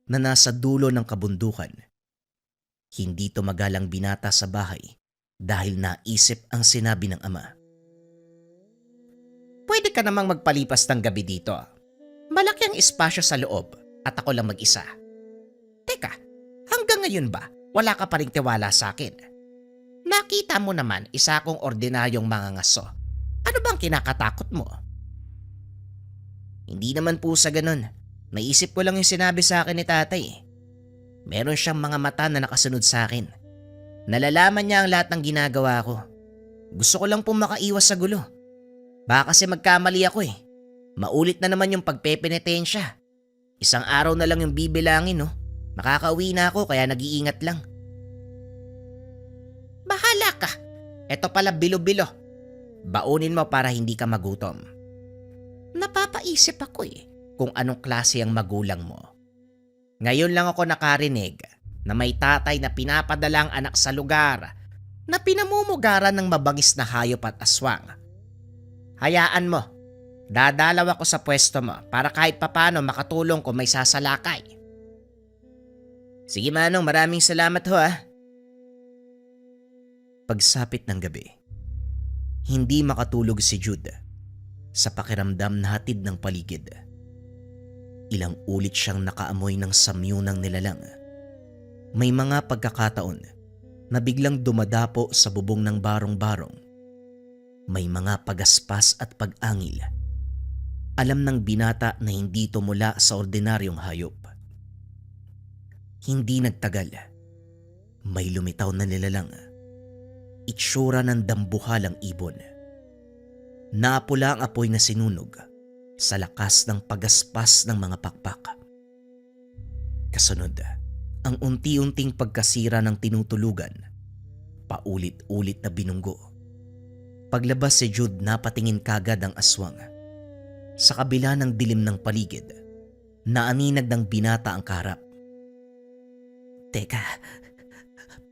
Speaker 1: na nasa dulo ng kabundukan. Hindi tumagal ang binata sa bahay dahil naisip ang sinabi ng ama.
Speaker 4: Pwede ka namang magpalipas ng gabi dito. Malaki ang espasyo sa loob at ako lang mag-isa. Teka, hanggang ngayon ba wala ka pa ring tiwala sa akin? Nakita mo naman isa akong ordinaryong mangangaso. Ano bang kinakatakot mo?
Speaker 1: Hindi naman po sa ganun. Naisip ko lang yung sinabi sa akin ni tatay. Meron siyang mga mata na nakasunod sa akin. Nalalaman niya ang lahat ng ginagawa ko. Gusto ko lang pong makaiwas sa gulo. Baka kasi magkamali ako eh. Maulit na naman yung pagpepenitensya. Isang araw na lang yung bibilangin no. Makakauwi na ako kaya nag-iingat lang.
Speaker 4: Bahala ka. Eto pala bilo-bilo.
Speaker 1: Baunin mo para hindi ka magutom.
Speaker 4: Napapaisip ako
Speaker 1: Kung anong klase ang magulang mo. Ngayon lang ako nakarinig na may tatay na pinapadalang anak sa lugar na pinamumugaran ng mabangis na hayop at aswang. Hayaan mo, dadalaw ako sa pwesto mo para kahit papano makatulong kung may sasalakay. Sige Manong, maraming salamat ho ah. Pagsapit ng gabi, hindi makatulog si Jude sa pakiramdam na hatid ng paligid. Ilang ulit siyang nakaamoy ng samyo ng nilalang. May mga pagkakataon na biglang dumadapo sa bubong ng barong-barong. May mga pagaspas at pag-angil. Alam ng binata na hindi ito mula sa ordinaryong hayop. Hindi nagtagal. May lumitaw na nilalang. Itsura ng dambuhalang ibon. Napula ang apoy na sinunog sa lakas ng pagaspas ng mga pakpak. Kasunod, ang unti-unting pagkasira ng tinutulugan. Paulit-ulit na binunggo. Paglabas si Jude, napatingin kagad ang aswang. Sa kabila ng dilim ng paligid, naaninag ng binata ang kaharap. Teka,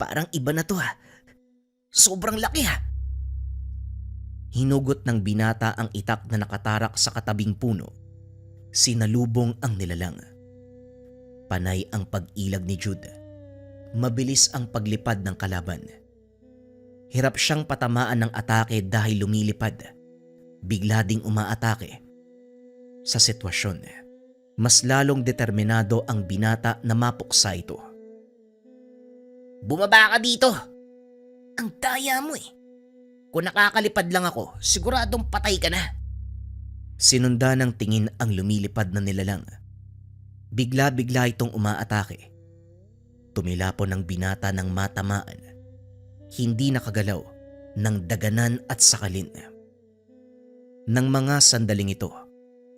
Speaker 1: parang iba na to ha. Sobrang laki ha. Hinugot ng binata ang itak na nakatarak sa katabing puno. Sinalubong ang nilalang. Panay ang pag-ilag ni Jude. Mabilis ang paglipad ng kalaban. Hirap siyang patamaan ng atake dahil lumilipad. Bigla ding umaatake. Sa sitwasyon, mas lalong determinado ang binata na mapuksa ito.
Speaker 4: Bumaba ka dito. Ang daya mo Kung nakakalipad lang ako, siguradong patay ka na.
Speaker 1: Sinunda ng tingin ang lumilipad na nilalang. Bigla-bigla itong umaatake. Tumilapon ng binata ng matamaan. Hindi nakagalaw ng daganan at sakalin. Nang mga sandaling ito,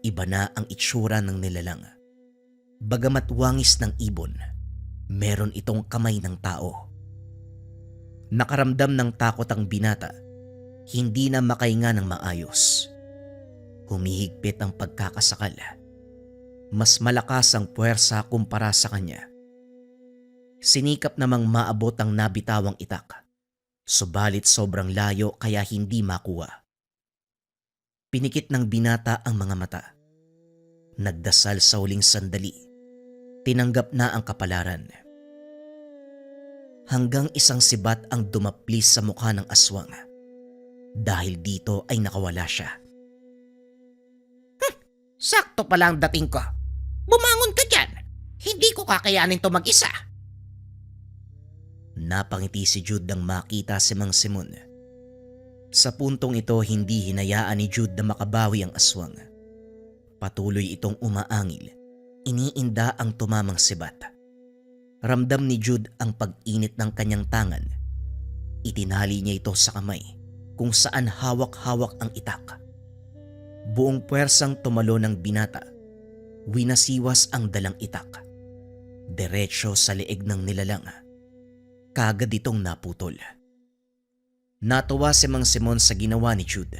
Speaker 1: iba na ang itsura ng nilalang. Bagamat wangis ng ibon, meron itong kamay ng tao. Nakaramdam ng takot ang binata. Hindi na makahinga ng maayos. Humihigpit ang pagkakasakal. Mas malakas ang puwersa kumpara sa kanya. Sinikap namang maabot ang nabitawang itak. Subalit sobrang layo kaya hindi makuha. Pinikit ng binata ang mga mata. Nagdasal sa huling sandali. Tinanggap na ang kapalaran. Hanggang isang sibat ang dumaplis sa mukha ng aswang. Dahil dito ay nakawala siya.
Speaker 4: Sakto pala ang dating ko. Bumangon ka dyan. Hindi ko kakayanin to mag-isa.
Speaker 1: Napangiti si Jude nang makita si Mang Simon. Sa puntong ito, hindi hinayaan ni Jude na makabawi ang aswang. Patuloy itong umaangil. Iniinda ang tumamang sibat. Ramdam ni Jude ang pag-init ng kanyang tangan. Itinali niya ito sa kamay kung saan hawak-hawak ang itak. Buong puwersang tumalo ng binata. Winasiwas ang dalang itak. Diretso sa leeg ng nilalang. Kagad itong naputol. Natuwa si Mang Simon sa ginawa ni Jude.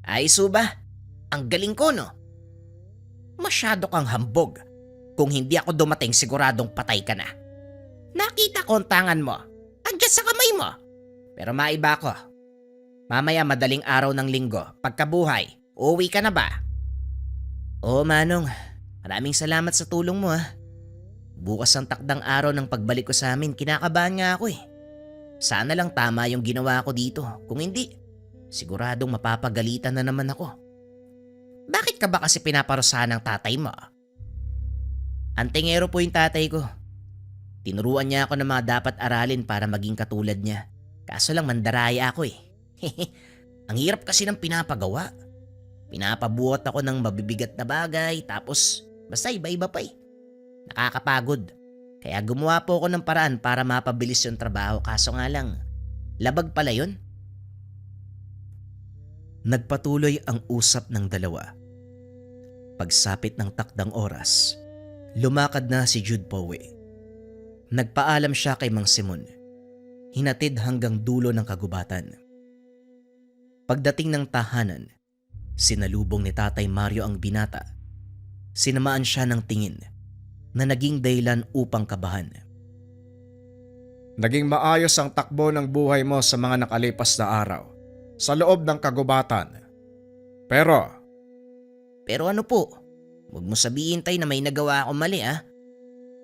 Speaker 4: Ay suba, ang galing ko no? Masyado kang hambog. Kung hindi ako dumating siguradong patay ka na. Nakita ko ang tangan mo. Andiyan sa kamay mo. Pero maiba ko. Mamaya madaling araw ng linggo, pagkabuhay, uuwi ka na ba?
Speaker 1: Oo Manong, maraming salamat sa tulong mo ha. Bukas ang takdang araw ng pagbalik ko sa amin, kinakabahan nga ako eh. Sana lang tama yung ginawa ko dito. Kung hindi, siguradong mapapagalitan na naman ako.
Speaker 4: Bakit ka ba kasi pinaparusahan ng tatay mo?
Speaker 1: Antingero po yung tatay ko. Tinuruan niya ako ng mga dapat aralin para maging katulad niya. Kaso lang mandaraya ako eh. Ang hirap kasi ng pinapagawa. Pinapabuhat ako ng mabibigat na bagay tapos basta iba-iba pa eh. Nakakapagod. Kaya gumawa po ako ng paraan para mapabilis yung trabaho kaso nga lang, labag pala yun. Nagpatuloy ang usap ng dalawa. Pagsapit ng takdang oras, lumakad na si Jude pauwi. Nagpaalam siya kay Mang Simon. Hinatid hanggang dulo ng kagubatan. Pagdating ng tahanan, sinalubong ni Tatay Mario ang binata. Sinamaan siya ng tingin na naging dahilan upang kabahan.
Speaker 5: Naging maayos ang takbo ng buhay mo sa mga nakalipas na araw sa loob ng kagubatan. Pero
Speaker 1: Ano po? Huwag mo sabihin tay na may nagawa ako mali ah.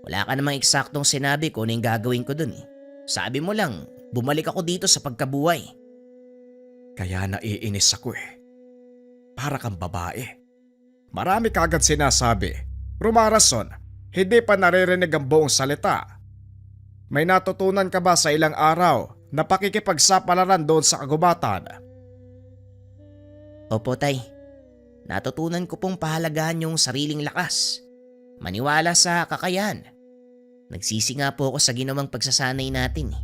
Speaker 1: Wala ka namang eksaktong sinabi kung ano yung gagawin ko dun eh. Sabi mo lang, bumalik ako dito sa pagkabuhay.
Speaker 5: kaya naiinis ako eh. Para kang babae. Marami kagad sinasabi. Rumarason, hindi pa naririnig ang buong salita. May natutunan ka ba sa ilang araw na pakikipagsapalaran doon sa kagubatan?
Speaker 1: Opo tay, natutunan ko pong pahalagahan yung sariling lakas. Maniwala sa kakayahan. Nagsisi nga po ako sa ginawang pagsasanay natin eh.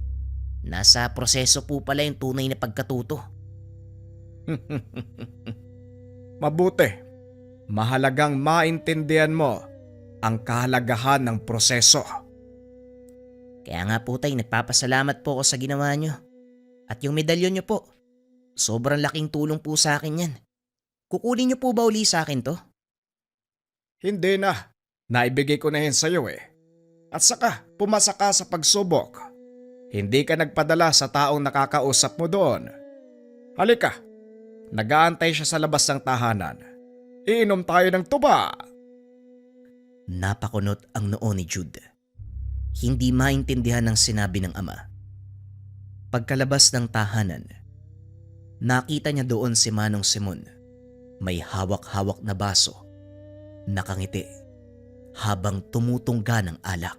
Speaker 1: Nasa proseso po pala yung tunay na pagkatuto.
Speaker 5: Mabuti. Mahalagang maintindihan mo ang kahalagahan ng proseso.
Speaker 1: Kaya nga po tay, nagpapasalamat po ako sa ginawa nyo. At yung medalyon nyo po, sobrang laking tulong po sa akin yan. Kukunin nyo po ba uli sa akin to?
Speaker 5: Hindi na. Naibigay ko na yan sa'yo eh. At saka, pumasa ka sa pagsubok. Hindi ka nagpadala sa taong nakakausap mo doon. Halika, nag-aantay siya sa labas ng tahanan. Iinom tayo ng tuba.
Speaker 1: Napakunot ang noo ni Jude. Hindi maintindihan ang sinabi ng ama. Pagkalabas ng tahanan, nakita niya doon si Manong Simon. May hawak-hawak na baso. Nakangiti habang tumutungga ng alak.